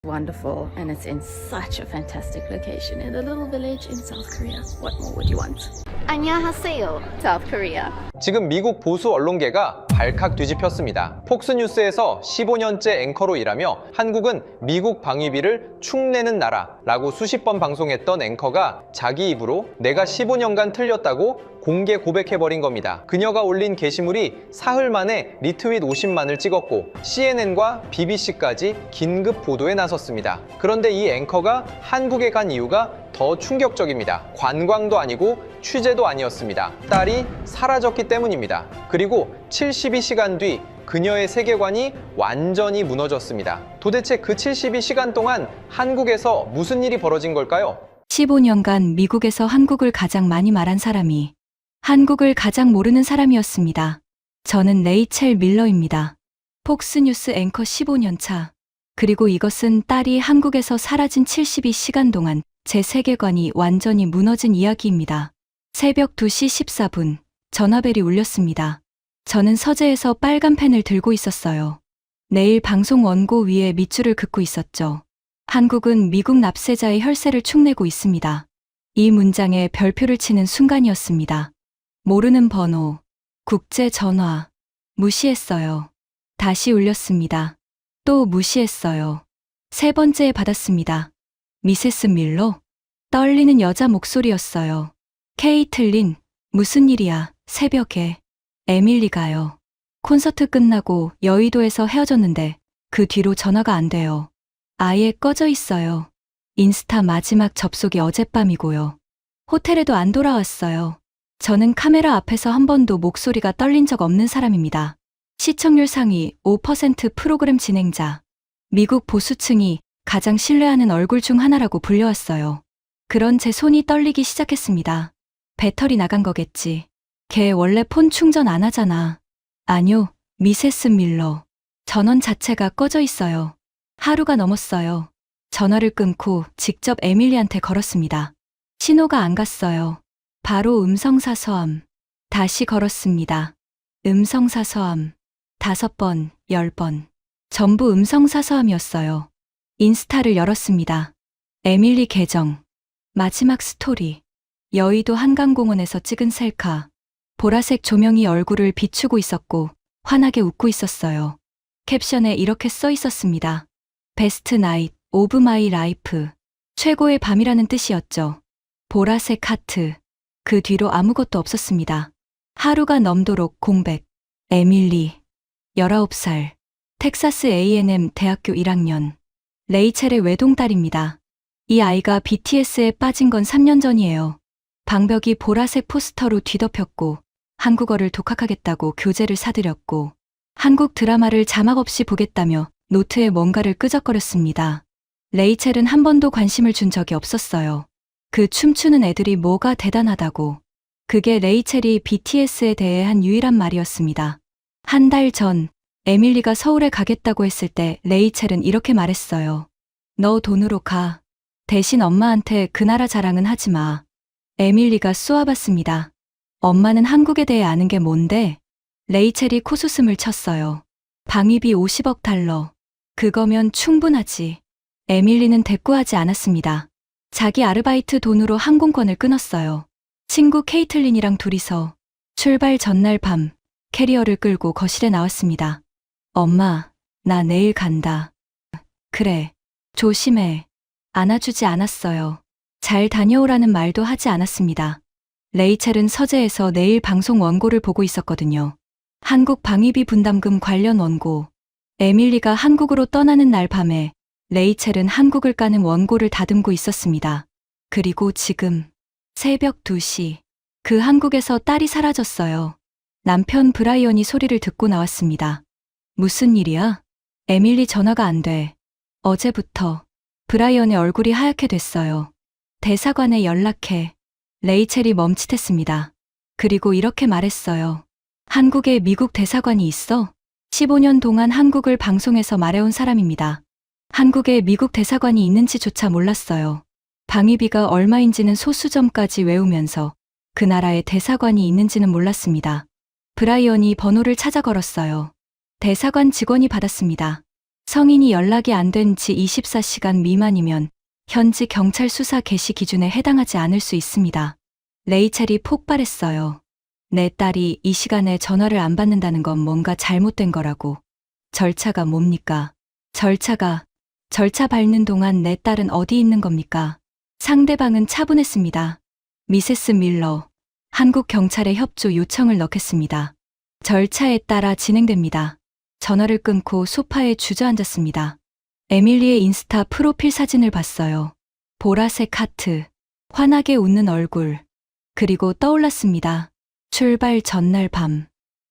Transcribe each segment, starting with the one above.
Wonderful, and it's in such a fantastic location in a little village in South Korea. What more would you want? 안녕하세요, South Korea. 지금 미국 보수 언론계가 발칵 뒤집혔습니다. 폭스뉴스에서 15년째 앵커로 일하며 한국은 미국 방위비를 축내는 나라라고 수십 번 방송했던 앵커가 자기 입으로 내가 15년간 틀렸다고 공개 고백해버린 겁니다. 그녀가 올린 게시물이 사흘 만에 리트윗 50만을 찍었고 CNN과 BBC까지 긴급 보도에 나섰습니다. 그런데 이 앵커가 한국에 간 이유가 더 충격적입니다. 관광도 아니고 취재도 아니었습니다. 딸이 사라졌기 때문입니다. 그리고 72시간 뒤 그녀의 세계관이 완전히 무너졌습니다. 도대체 그 72시간 동안 한국에서 무슨 일이 벌어진 걸까요? 15년간 미국에서 한국을 가장 많이 말한 사람이 한국을 가장 모르는 사람이었습니다. 저는 레이첼 밀러입니다. 폭스뉴스 앵커 15년 차. 그리고 이것은 딸이 한국에서 사라진 72시간 동안 제 세계관이 완전히 무너진 이야기입니다. 새벽 2시 14분, 전화벨이 울렸습니다. 저는 서재에서 빨간 펜을 들고 있었어요. 내일 방송 원고 위에 밑줄을 긋고 있었죠. 한국은 미국 납세자의 혈세를 축내고 있습니다. 이 문장에 별표를 치는 순간이었습니다. 모르는 번호, 국제 전화, 무시했어요. 다시 울렸습니다. 또 무시했어요. 세 번째 받았습니다. 미세스 밀러? 떨리는 여자 목소리였어요. 케이틀린, 무슨 일이야, 새벽에. 에밀리가요. 콘서트 끝나고 여의도에서 헤어졌는데 그 뒤로 전화가 안 돼요. 아예 꺼져 있어요. 인스타 마지막 접속이 어젯밤이고요. 호텔에도 안 돌아왔어요. 저는 카메라 앞에서 한 번도 목소리가 떨린 적 없는 사람입니다. 시청률 상위 5% 프로그램 진행자. 미국 보수층이 가장 신뢰하는 얼굴 중 하나라고 불려왔어요. 그런 제 손이 떨리기 시작했습니다. 배터리 나간 거겠지. 걔 원래 폰 충전 안 하잖아. 아니요, 미세스 밀러. 전원 자체가 꺼져 있어요. 하루가 넘었어요. 전화를 끊고 직접 에밀리한테 걸었습니다. 신호가 안 갔어요. 바로 음성사서함. 다시 걸었습니다. 음성사서함. 5번, 10번. 전부 음성사서함이었어요. 인스타를 열었습니다. 에밀리 계정. 마지막 스토리. 여의도 한강공원에서 찍은 셀카. 보라색 조명이 얼굴을 비추고 있었고 환하게 웃고 있었어요. 캡션에 이렇게 써 있었습니다. 베스트 나잇 오브 마이 라이프. 최고의 밤이라는 뜻이었죠. 보라색 하트. 그 뒤로 아무것도 없었습니다. 하루가 넘도록 공백. 에밀리. 19살. 텍사스 A&M 대학교 1학년. 레이첼의 외동딸입니다. 이 아이가 BTS에 빠진 건 3년 전이에요. 방벽이 보라색 포스터로 뒤덮였고 한국어를 독학하겠다고 교재를 사들였고 한국 드라마를 자막 없이 보겠다며 노트에 뭔가를 끄적거렸습니다. 레이첼은 한 번도 관심을 준 적이 없었어요. 그 춤추는 애들이 뭐가 대단하다고. 그게 레이첼이 BTS에 대해 한 유일한 말이었습니다. 한 달 전 에밀리가 서울에 가겠다고 했을 때 레이첼은 이렇게 말했어요. 너 돈으로 가. 대신 엄마한테 그 나라 자랑은 하지 마. 에밀리가 쏘아봤습니다. 엄마는 한국에 대해 아는 게 뭔데? 레이첼이 코웃음을 쳤어요. 방위비 50억 달러. 그거면 충분하지. 에밀리는 대꾸하지 않았습니다. 자기 아르바이트 돈으로 항공권을 끊었어요. 친구 케이틀린이랑 둘이서 출발 전날 밤 캐리어를 끌고 거실에 나왔습니다. 엄마, 나 내일 간다. 그래, 조심해. 안아주지 않았어요. 잘 다녀오라는 말도 하지 않았습니다. 레이첼은 서재에서 내일 방송 원고를 보고 있었거든요. 한국 방위비 분담금 관련 원고. 에밀리가 한국으로 떠나는 날 밤에 레이첼은 한국을 까는 원고를 다듬고 있었습니다. 그리고 지금 새벽 2시. 그 한국에서 딸이 사라졌어요. 남편 브라이언이 소리를 듣고 나왔습니다. 무슨 일이야? 에밀리 전화가 안 돼. 어제부터 브라이언의 얼굴이 하얗게 됐어요. 대사관에 연락해. 레이첼이 멈칫했습니다. 그리고 이렇게 말했어요. 한국에 미국 대사관이 있어? 15년 동안 한국을 방송에서 말해온 사람입니다. 한국에 미국 대사관이 있는지조차 몰랐어요. 방위비가 얼마인지는 소수점까지 외우면서 그 나라에 대사관이 있는지는 몰랐습니다. 브라이언이 번호를 찾아 걸었어요. 대사관 직원이 받았습니다. 성인이 연락이 안 된 지 24시간 미만이면 현지 경찰 수사 개시 기준에 해당하지 않을 수 있습니다. 레이첼이 폭발했어요. 내 딸이 이 시간에 전화를 안 받는다는 건 뭔가 잘못된 거라고. 절차가 뭡니까? 절차 밟는 동안 내 딸은 어디 있는 겁니까? 상대방은 차분했습니다. 미세스 밀러, 한국 경찰에 협조 요청을 넣겠습니다. 절차에 따라 진행됩니다. 전화를 끊고 소파에 주저앉았습니다. 에밀리의 인스타 프로필 사진을 봤어요. 보라색 하트, 환하게 웃는 얼굴, 그리고 떠올랐습니다. 출발 전날 밤.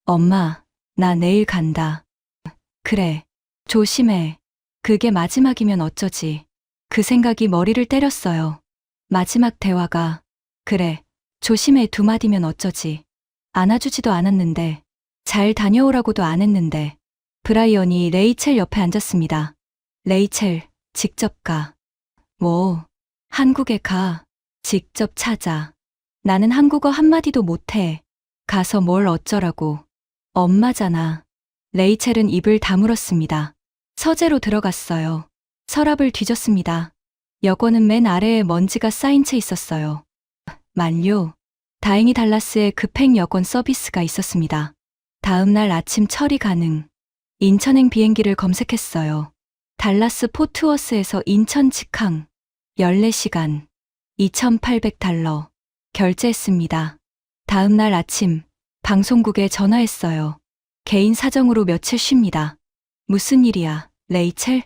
엄마, 나 내일 간다. 그래, 조심해. 그게 마지막이면 어쩌지. 그 생각이 머리를 때렸어요. 마지막 대화가, 그래, 조심해 두 마디면 어쩌지. 안아주지도 않았는데, 잘 다녀오라고도 안 했는데. 브라이언이 레이첼 옆에 앉았습니다. 레이첼, 직접 가. 뭐, 한국에 가. 직접 찾아. 나는 한국어 한마디도 못해. 가서 뭘 어쩌라고. 엄마잖아. 레이첼은 입을 다물었습니다. 서재로 들어갔어요. 서랍을 뒤졌습니다. 여권은 맨 아래에 먼지가 쌓인 채 있었어요. 만료. 다행히 달라스에 급행 여권 서비스가 있었습니다. 다음 날 아침 처리 가능. 인천행 비행기를 검색했어요. 달라스 포트워스에서 인천 직항. 14시간. 2,800달러. 결제했습니다. 다음 날 아침 방송국에 전화했어요. 개인 사정으로 며칠 쉽니다. 무슨 일이야, 레이첼?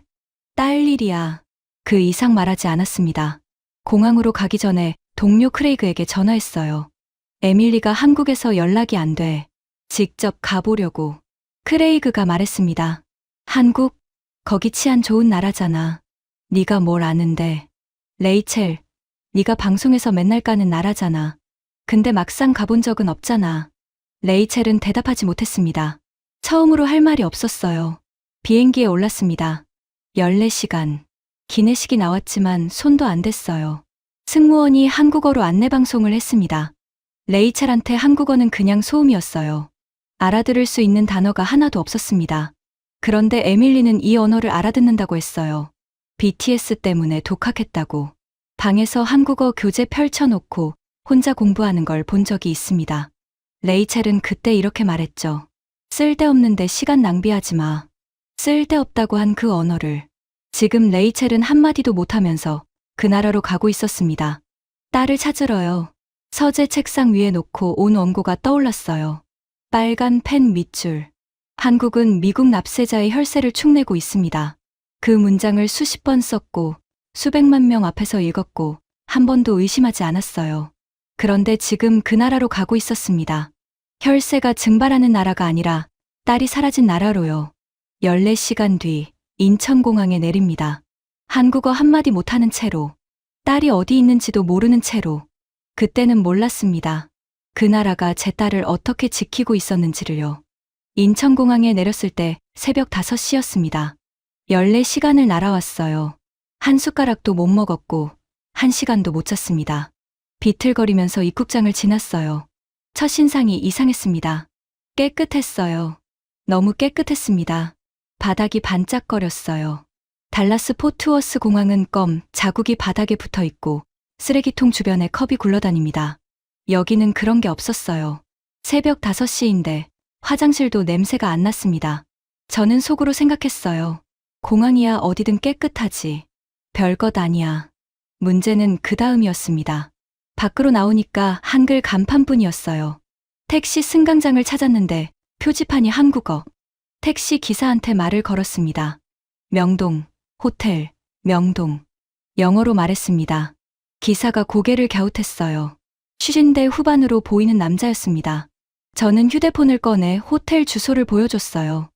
딸 일이야. 그 이상 말하지 않았습니다. 공항으로 가기 전에 동료 크레이그에게 전화했어요. 에밀리가 한국에서 연락이 안 돼. 직접 가보려고. 크레이그가 말했습니다. 한국? 거기 치안 좋은 나라잖아. 네가 뭘 아는데. 레이첼, 네가 방송에서 맨날 까는 나라잖아. 근데 막상 가본 적은 없잖아. 레이첼은 대답하지 못했습니다. 처음으로 할 말이 없었어요. 비행기에 올랐습니다. 14시간. 기내식이 나왔지만 손도 안 댔어요. 승무원이 한국어로 안내방송을 했습니다. 레이첼한테 한국어는 그냥 소음이었어요. 알아들을 수 있는 단어가 하나도 없었습니다. 그런데 에밀리는 이 언어를 알아듣는다고 했어요. BTS 때문에 독학했다고. 방에서 한국어 교재 펼쳐놓고 혼자 공부하는 걸 본 적이 있습니다. 레이첼은 그때 이렇게 말했죠. 쓸데없는데 시간 낭비하지 마. 쓸데없다고 한 그 언어를. 지금 레이첼은 한마디도 못하면서 그 나라로 가고 있었습니다. 딸을 찾으러요. 서재 책상 위에 놓고 온 원고가 떠올랐어요. 빨간 펜 밑줄. 한국은 미국 납세자의 혈세를 축내고 있습니다. 그 문장을 수십 번 썼고 수백만 명 앞에서 읽었고 한 번도 의심하지 않았어요. 그런데 지금 그 나라로 가고 있었습니다. 혈세가 증발하는 나라가 아니라 딸이 사라진 나라로요. 14시간 뒤 인천공항에 내립니다. 한국어 한마디 못하는 채로, 딸이 어디 있는지도 모르는 채로. 그때는 몰랐습니다. 그 나라가 제 딸을 어떻게 지키고 있었는지를요. 인천공항에 내렸을 때 새벽 5시였습니다. 14시간을 날아왔어요. 한 숟가락도 못 먹었고 1시간도 못 잤습니다. 비틀거리면서 입국장을 지났어요. 첫인상이 이상했습니다. 깨끗했어요. 너무 깨끗했습니다. 바닥이 반짝거렸어요. 달라스 포트워스 공항은 자국이 바닥에 붙어 있고 쓰레기통 주변에 컵이 굴러다닙니다. 여기는 그런 게 없었어요. 새벽 5시인데 화장실도 냄새가 안 났습니다. 저는 속으로 생각했어요. 공항이야 어디든 깨끗하지. 별것 아니야. 문제는 그 다음이었습니다. 밖으로 나오니까 한글 간판뿐이었어요. 택시 승강장을 찾았는데 표지판이 한국어. 택시 기사한테 말을 걸었습니다. 명동, 호텔, 명동. 영어로 말했습니다. 기사가 고개를 갸웃했어요. 50대 후반으로 보이는 남자였습니다. 저는 휴대폰을 꺼내 호텔 주소를 보여줬어요.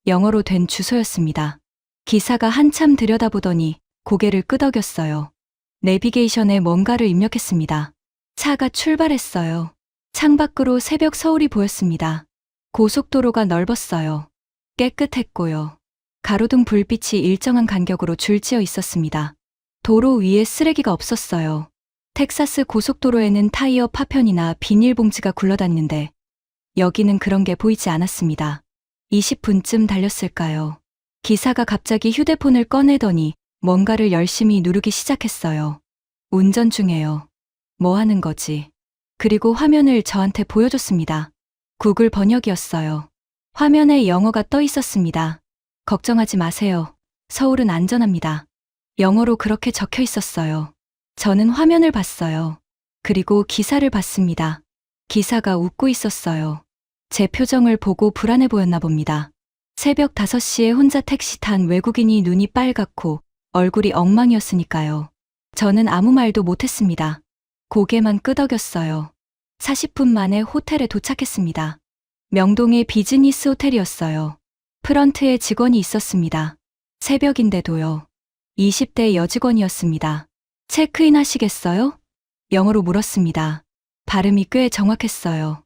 영어로 된 주소였습니다. 기사가 한참 들여다보더니 고개를 끄덕였어요. 내비게이션에 뭔가를 입력했습니다. 차가 출발했어요. 창밖으로 새벽 서울이 보였습니다. 고속도로가 넓었어요. 깨끗했고요. 가로등 불빛이 일정한 간격으로 줄지어 있었습니다. 도로 위에 쓰레기가 없었어요. 텍사스 고속도로에는 타이어 파편이나 비닐봉지가 굴러다니는데 여기는 그런 게 보이지 않았습니다. 20분쯤 달렸을까요? 기사가 갑자기 휴대폰을 꺼내더니 뭔가를 열심히 누르기 시작했어요. 운전 중에요. 뭐 하는 거지? 그리고 화면을 저한테 보여줬습니다. 구글 번역이었어요. 화면에 영어가 떠 있었습니다. 걱정하지 마세요. 서울은 안전합니다. 영어로 그렇게 적혀 있었어요. 저는 화면을 봤어요. 그리고 기사를 봤습니다. 기사가 웃고 있었어요. 제 표정을 보고 불안해 보였나 봅니다. 새벽 5시에 혼자 택시 탄 외국인이 눈이 빨갛고 얼굴이 엉망이었으니까요. 저는 아무 말도 못했습니다. 고개만 끄덕였어요. 40분 만에 호텔에 도착했습니다. 명동의 비즈니스 호텔이었어요. 프런트에 직원이 있었습니다. 새벽인데도요. 20대 여직원이었습니다. 체크인 하시겠어요? 영어로 물었습니다. 발음이 꽤 정확했어요.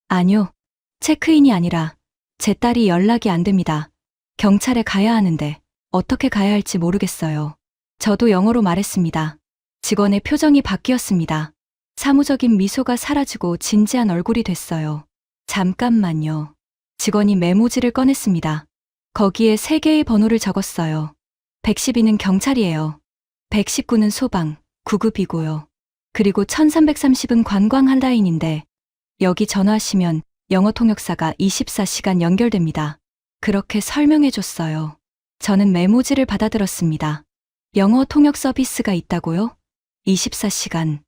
아니요. 체크인이 아니라 제 딸이 연락이 안 됩니다. 경찰에 가야 하는데 어떻게 가야 할지 모르겠어요. 저도 영어로 말했습니다. 직원의 표정이 바뀌었습니다. 사무적인 미소가 사라지고 진지한 얼굴이 됐어요. 잠깐만요. 직원이 메모지를 꺼냈습니다. 거기에 3개의 번호를 적었어요. 112는 경찰이에요. 119는 소방, 9급이고요. 그리고 1330은 관광 한라인인데 여기 전화하시면 영어 통역사가 24시간 연결됩니다. 그렇게 설명해 줬어요. 저는 메모지를 받아들었습니다. 영어 통역 서비스가 있다고요? 24시간.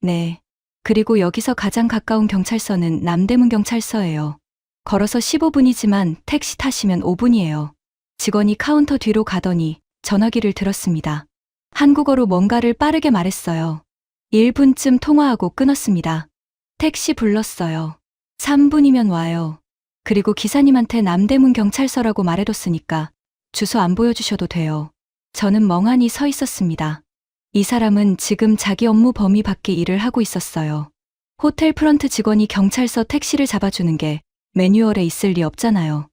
네. 그리고 여기서 가장 가까운 경찰서는 남대문 경찰서예요. 걸어서 15분이지만 택시 타시면 5분이에요. 직원이 카운터 뒤로 가더니 전화기를 들었습니다. 한국어로 뭔가를 빠르게 말했어요. 1분쯤 통화하고 끊었습니다. 택시 불렀어요. 3분이면 와요. 그리고 기사님한테 남대문 경찰서라고 말해뒀으니까 주소 안 보여주셔도 돼요. 저는 멍하니 서 있었습니다. 이 사람은 지금 자기 업무 범위 밖의 일을 하고 있었어요. 호텔 프런트 직원이 경찰서 택시를 잡아주는 게 매뉴얼에 있을 리 없잖아요.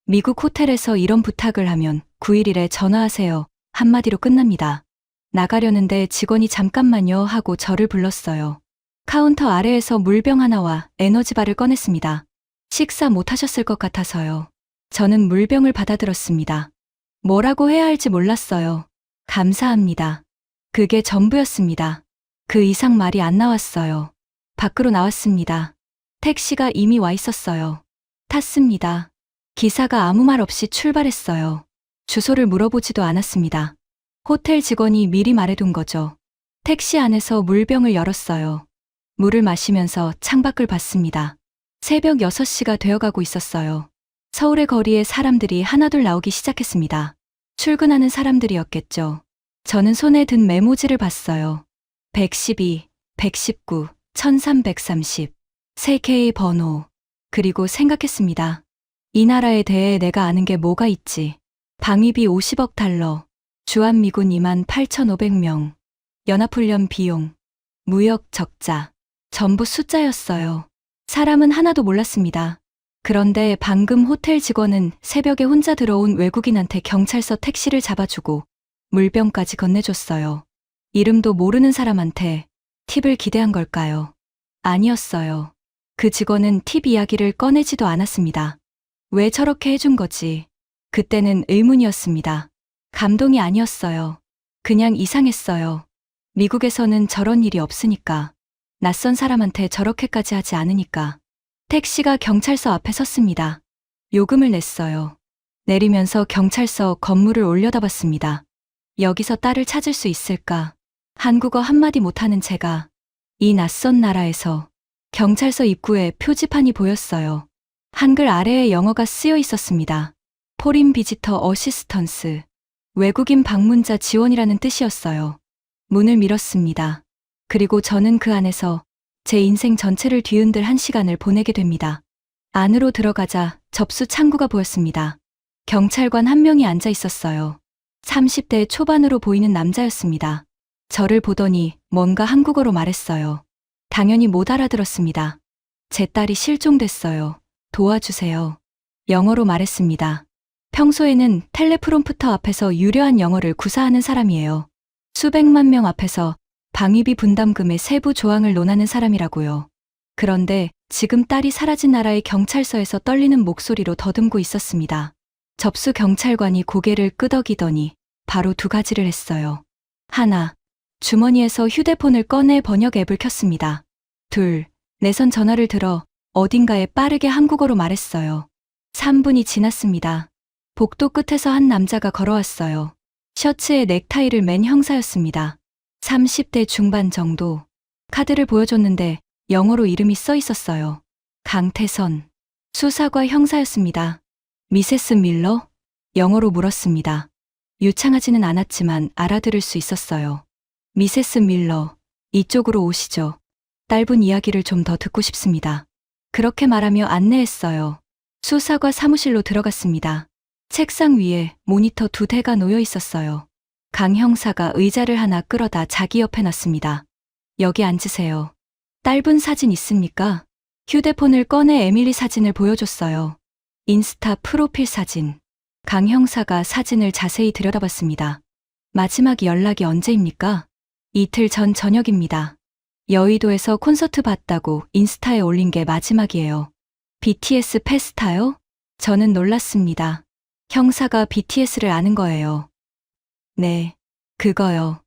미국 호텔에서 이런 부탁을 하면 911에 전화하세요. 한마디로 끝납니다. 나가려는데 직원이 잠깐만요 하고 저를 불렀어요. 카운터 아래에서 물병 하나와 에너지바를 꺼냈습니다. 식사 못 하셨을 것 같아서요. 저는 물병을 받아들었습니다. 뭐라고 해야 할지 몰랐어요. 감사합니다. 그게 전부였습니다. 그 이상 말이 안 나왔어요. 밖으로 나왔습니다. 택시가 이미 와 있었어요. 탔습니다. 기사가 아무 말 없이 출발했어요. 주소를 물어보지도 않았습니다. 호텔 직원이 미리 말해둔 거죠. 택시 안에서 물병을 열었어요. 물을 마시면서 창밖을 봤습니다. 새벽 6시가 되어가고 있었어요. 서울의 거리에 사람들이 하나둘 나오기 시작했습니다. 출근하는 사람들이었겠죠. 저는 손에 든 메모지를 봤어요. 112, 119, 1330, 3개의 번호. 그리고 생각했습니다. 이 나라에 대해 내가 아는 게 뭐가 있지. 방위비 50억 달러, 주한미군 28,500명, 연합훈련 비용, 무역 적자. 전부 숫자였어요. 사람은 하나도 몰랐습니다. 그런데 방금 호텔 직원은 새벽에 혼자 들어온 외국인한테 경찰서 택시를 잡아주고 물병까지 건네줬어요. 이름도 모르는 사람한테 팁을 기대한 걸까요? 아니었어요. 그 직원은 팁 이야기를 꺼내지도 않았습니다. 왜 저렇게 해준 거지? 그때는 의문이었습니다. 감동이 아니었어요. 그냥 이상했어요. 미국에서는 저런 일이 없으니까. 낯선 사람한테 저렇게까지 하지 않으니까. 택시가 경찰서 앞에 섰습니다. 요금을 냈어요. 내리면서 경찰서 건물을 올려다봤습니다. 여기서 딸을 찾을 수 있을까? 한국어 한마디 못하는 제가 이 낯선 나라에서 경찰서 입구에 표지판이 보였어요. 한글 아래에 영어가 쓰여 있었습니다. 포린 비지터 어시스턴스. 외국인 방문자 지원이라는 뜻이었어요. 문을 밀었습니다. 그리고 저는 그 안에서 제 인생 전체를 뒤흔들 1시간을 보내게 됩니다. 안으로 들어가자 접수 창구가 보였습니다. 경찰관 한 명이 앉아 있었어요. 30대 초반으로 보이는 남자였습니다. 저를 보더니 뭔가 한국어로 말했어요. 당연히 못 알아들었습니다. 제 딸이 실종됐어요. 도와주세요. 영어로 말했습니다. 평소에는 텔레프롬프터 앞에서 유려한 영어를 구사하는 사람이에요. 수백만 명 앞에서 방위비 분담금의 세부 조항을 논하는 사람이라고요. 그런데 지금 딸이 사라진 나라의 경찰서에서 떨리는 목소리로 더듬고 있었습니다. 접수 경찰관이 고개를 끄덕이더니 바로 두 가지를 했어요. 하나, 주머니에서 휴대폰을 꺼내 번역 앱을 켰습니다. 둘, 내선 전화를 들어 어딘가에 빠르게 한국어로 말했어요. 3분이 지났습니다. 복도 끝에서 한 남자가 걸어왔어요. 셔츠에 넥타이를 맨 형사였습니다. 30대 중반 정도. 카드를 보여줬는데 영어로 이름이 써 있었어요. 강태선. 수사과 형사였습니다. 미세스 밀러? 영어로 물었습니다. 유창하지는 않았지만 알아들을 수 있었어요. 미세스 밀러, 이쪽으로 오시죠. 짧은 이야기를 좀 더 듣고 싶습니다. 그렇게 말하며 안내했어요. 수사과 사무실로 들어갔습니다. 책상 위에 모니터 2대가 놓여 있었어요. 강 형사가 의자를 하나 끌어다 자기 옆에 놨습니다. 여기 앉으세요. 짧은 사진 있습니까? 휴대폰을 꺼내 에밀리 사진을 보여줬어요. 인스타 프로필 사진. 강 형사가 사진을 자세히 들여다봤습니다. 마지막 연락이 언제입니까? 이틀 전 저녁입니다. 여의도에서 콘서트 봤다고 인스타에 올린 게 마지막이에요. BTS 페스타요? 저는 놀랐습니다. 형사가 BTS를 아는 거예요. 네, 그거요.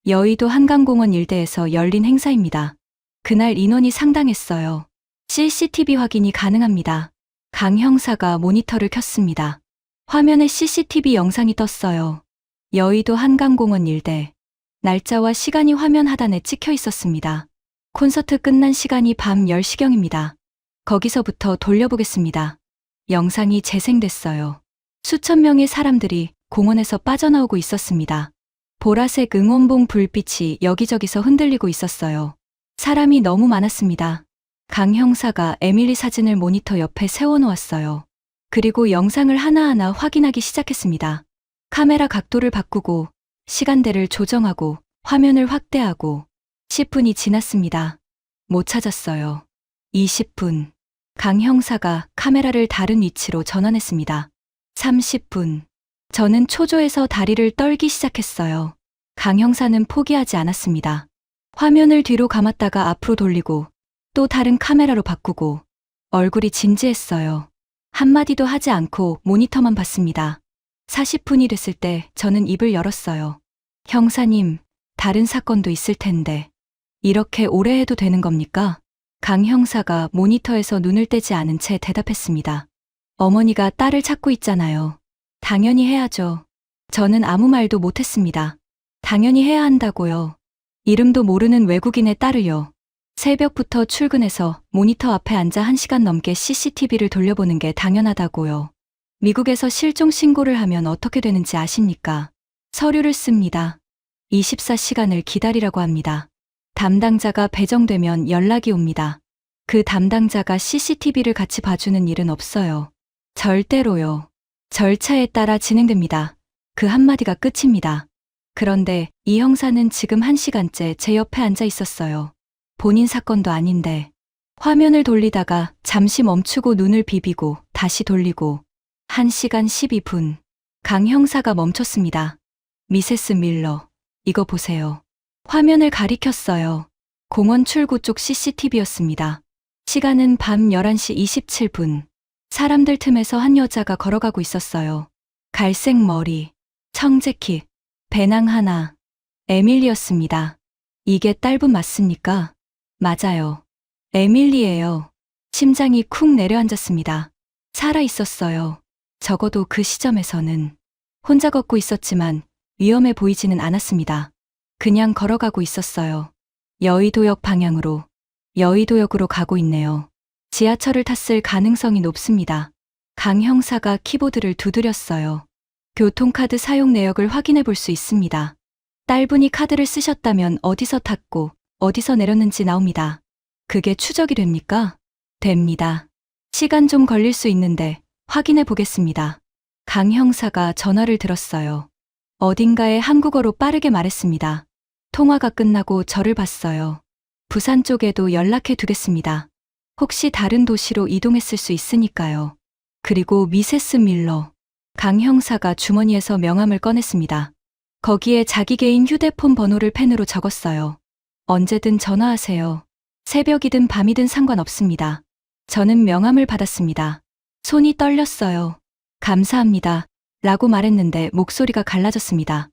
여의도 한강공원 일대에서 열린 행사입니다. 그날 인원이 상당했어요. CCTV 확인이 가능합니다. 강 형사가 모니터를 켰습니다. 화면에 CCTV 영상이 떴어요. 여의도 한강공원 일대. 날짜와 시간이 화면 하단에 찍혀 있었습니다. 콘서트 끝난 시간이 밤 10시경입니다. 거기서부터 돌려보겠습니다. 영상이 재생됐어요. 수천 명의 사람들이 공원에서 빠져나오고 있었습니다. 보라색 응원봉 불빛이 여기저기서 흔들리고 있었어요. 사람이 너무 많았습니다. 강 형사가 에밀리 사진을 모니터 옆에 세워놓았어요. 그리고 영상을 하나하나 확인하기 시작했습니다. 카메라 각도를 바꾸고 시간대를 조정하고 화면을 확대하고 10분이 지났습니다. 못 찾았어요. 20분. 강 형사가 카메라를 다른 위치로 전환했습니다. 30분. 저는 초조해서 다리를 떨기 시작했어요. 강 형사는 포기하지 않았습니다. 화면을 뒤로 감았다가 앞으로 돌리고 또 다른 카메라로 바꾸고 얼굴이 진지했어요. 한마디도 하지 않고 모니터만 봤습니다. 40분이 됐을 때 저는 입을 열었어요. 형사님, 다른 사건도 있을 텐데 이렇게 오래 해도 되는 겁니까? 강 형사가 모니터에서 눈을 떼지 않은 채 대답했습니다. 어머니가 딸을 찾고 있잖아요. 당연히 해야죠. 저는 아무 말도 못했습니다. 당연히 해야 한다고요. 이름도 모르는 외국인의 딸을요. 새벽부터 출근해서 모니터 앞에 앉아 1시간 넘게 CCTV를 돌려보는 게 당연하다고요. 미국에서 실종 신고를 하면 어떻게 되는지 아십니까? 서류를 씁니다. 24시간을 기다리라고 합니다. 담당자가 배정되면 연락이 옵니다. 그 담당자가 CCTV를 같이 봐주는 일은 없어요. 절대로요. 절차에 따라 진행됩니다. 그 한마디가 끝입니다. 그런데 이 형사는 지금 1시간째 제 옆에 앉아 있었어요. 본인 사건도 아닌데. 화면을 돌리다가 잠시 멈추고 눈을 비비고 다시 돌리고 1시간 12분. 강 형사가 멈췄습니다. 미세스 밀러, 이거 보세요. 화면을 가리켰어요. 공원 출구 쪽 CCTV였습니다. 시간은 밤 11시 27분. 사람들 틈에서 한 여자가 걸어가고 있었어요. 갈색 머리, 청재킷, 배낭 하나. 에밀리였습니다. 이게 딸분 맞습니까? 맞아요. 에밀리예요. 심장이 쿵 내려앉았습니다. 살아 있었어요. 적어도 그 시점에서는. 혼자 걷고 있었지만 위험해 보이지는 않았습니다. 그냥 걸어가고 있었어요. 여의도역 방향으로. 여의도역으로 가고 있네요. 지하철을 탔을 가능성이 높습니다. 강 형사가 키보드를 두드렸어요. 교통카드 사용 내역을 확인해 볼 수 있습니다. 딸분이 카드를 쓰셨다면 어디서 탔고 어디서 내렸는지 나옵니다. 그게 추적이 됩니까? 됩니다. 시간 좀 걸릴 수 있는데 확인해 보겠습니다. 강 형사가 전화를 들었어요. 어딘가에 한국어로 빠르게 말했습니다. 통화가 끝나고 저를 봤어요. 부산 쪽에도 연락해 두겠습니다. 혹시 다른 도시로 이동했을 수 있으니까요. 그리고 미세스 밀러. 강 형사가 주머니에서 명함을 꺼냈습니다. 거기에 자기 개인 휴대폰 번호를 펜으로 적었어요. 언제든 전화하세요. 새벽이든 밤이든 상관없습니다. 저는 명함을 받았습니다. 손이 떨렸어요. 감사합니다. 라고 말했는데 목소리가 갈라졌습니다.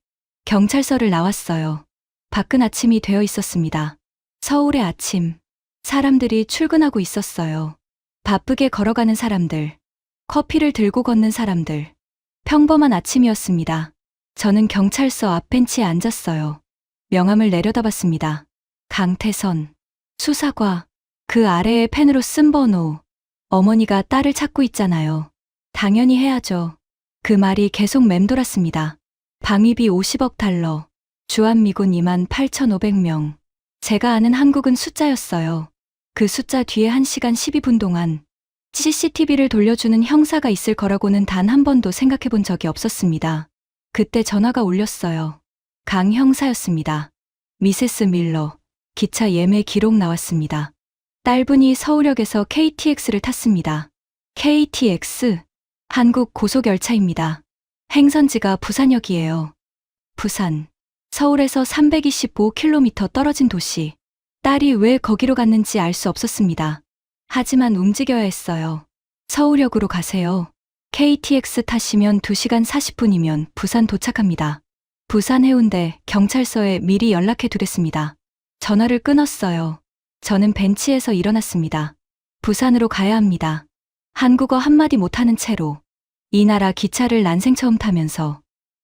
경찰서를 나왔어요. 밖은 아침이 되어 있었습니다. 서울의 아침. 사람들이 출근하고 있었어요. 바쁘게 걸어가는 사람들. 커피를 들고 걷는 사람들. 평범한 아침이었습니다. 저는 경찰서 앞 벤치에 앉았어요. 명함을 내려다봤습니다. 강태선. 수사과. 그 아래에 펜으로 쓴 번호. 어머니가 딸을 찾고 있잖아요. 당연히 해야죠. 그 말이 계속 맴돌았습니다. 방위비 50억 달러. 주한미군 28,500명. 제가 아는 한국은 숫자였어요. 그 숫자 뒤에 1시간 12분 동안 CCTV를 돌려주는 형사가 있을 거라고는 단 한 번도 생각해 본 적이 없었습니다. 그때 전화가 울렸어요. 강 형사였습니다. 미세스 밀러. 기차 예매 기록 나왔습니다. 딸분이 서울역에서 KTX를 탔습니다. KTX? 한국 고속열차입니다. 행선지가 부산역이에요. 부산. 서울에서 325km 떨어진 도시. 딸이 왜 거기로 갔는지 알 수 없었습니다. 하지만 움직여야 했어요. 서울역으로 가세요. KTX 타시면 2시간 40분이면 부산 도착합니다. 부산 해운대 경찰서에 미리 연락해 두랬습니다. 전화를 끊었어요. 저는 벤치에서 일어났습니다. 부산으로 가야 합니다. 한국어 한마디 못하는 채로 이 나라 기차를 난생 처음 타면서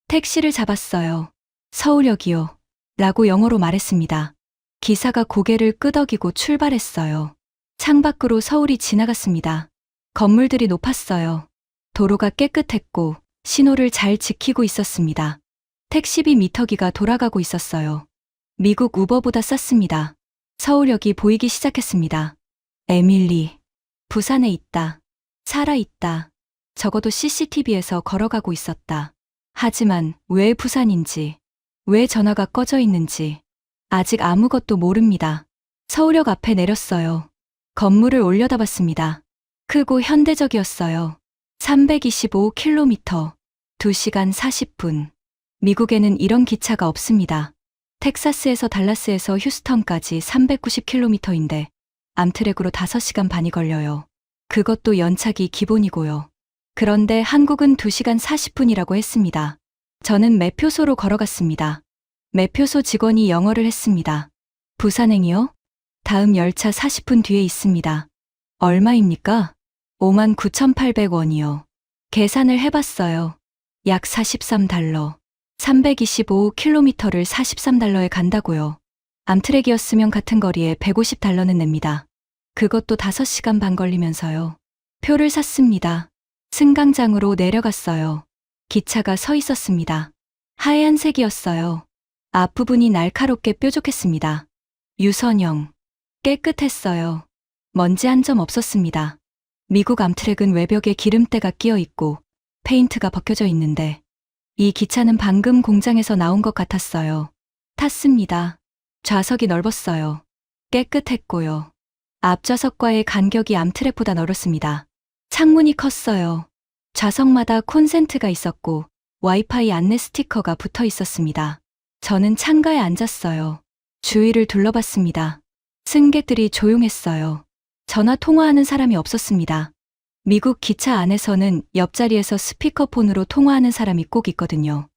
택시를 잡았어요. 서울역이요. 라고 영어로 말했습니다. 기사가 고개를 끄덕이고 출발했어요. 창밖으로 서울이 지나갔습니다. 건물들이 높았어요. 도로가 깨끗했고 신호를 잘 지키고 있었습니다. 택시비 미터기가 돌아가고 있었어요. 미국 우버보다 쌌습니다. 서울역이 보이기 시작했습니다. 에밀리. 부산에 있다. 살아있다. 적어도 CCTV에서 걸어가고 있었다. 하지만 왜 부산인지, 왜 전화가 꺼져 있는지 아직 아무것도 모릅니다. 서울역 앞에 내렸어요. 건물을 올려다봤습니다. 크고 현대적이었어요. 325km, 2시간 40분. 미국에는 이런 기차가 없습니다. 텍사스에서 달라스에서 휴스턴까지 390km인데 암트랙으로 5시간 반이 걸려요. 그것도 연착이 기본이고요. 그런데 한국은 2시간 40분이라고 했습니다. 저는 매표소로 걸어갔습니다. 매표소 직원이 영어를 했습니다. 부산행이요? 다음 열차 40분 뒤에 있습니다. 얼마입니까? 59,800원이요. 계산을 해봤어요. 약 43달러. 325km를 43달러에 간다고요. 암트랙이었으면 같은 거리에 150달러는 냅니다. 그것도 5시간 반 걸리면서요. 표를 샀습니다. 승강장으로 내려갔어요. 기차가 서 있었습니다. 하얀색이었어요. 앞부분이 날카롭게 뾰족했습니다. 유선형. 깨끗했어요. 먼지 한 점 없었습니다. 미국 암트랙은 외벽에 기름때가 끼어 있고 페인트가 벗겨져 있는데 이 기차는 방금 공장에서 나온 것 같았어요. 탔습니다. 좌석이 넓었어요. 깨끗했고요. 앞좌석과의 간격이 암트랙보다 넓었습니다. 창문이 컸어요. 좌석마다 콘센트가 있었고 와이파이 안내 스티커가 붙어 있었습니다. 저는 창가에 앉았어요. 주위를 둘러봤습니다. 승객들이 조용했어요. 전화 통화하는 사람이 없었습니다. 미국 기차 안에서는 옆자리에서 스피커폰으로 통화하는 사람이 꼭 있거든요.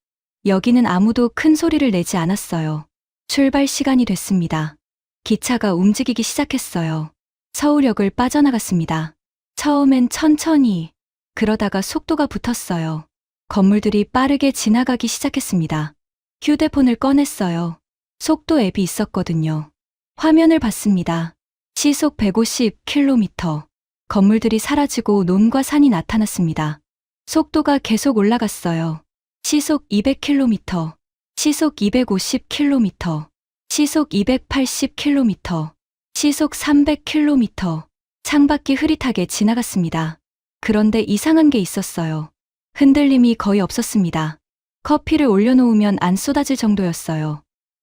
여기는 아무도 큰 소리를 내지 않았어요. 출발 시간이 됐습니다. 기차가 움직이기 시작했어요. 서울역을 빠져나갔습니다. 처음엔 천천히, 그러다가 속도가 붙었어요. 건물들이 빠르게 지나가기 시작했습니다. 휴대폰을 꺼냈어요. 속도 앱이 있었거든요. 화면을 봤습니다. 시속 150km. 건물들이 사라지고 논과 산이 나타났습니다. 속도가 계속 올라갔어요. 시속 200km, 시속 250km, 시속 280km, 시속 300km. 창밖이 흐릿하게 지나갔습니다. 그런데 이상한 게 있었어요. 흔들림이 거의 없었습니다. 커피를 올려놓으면 안 쏟아질 정도였어요.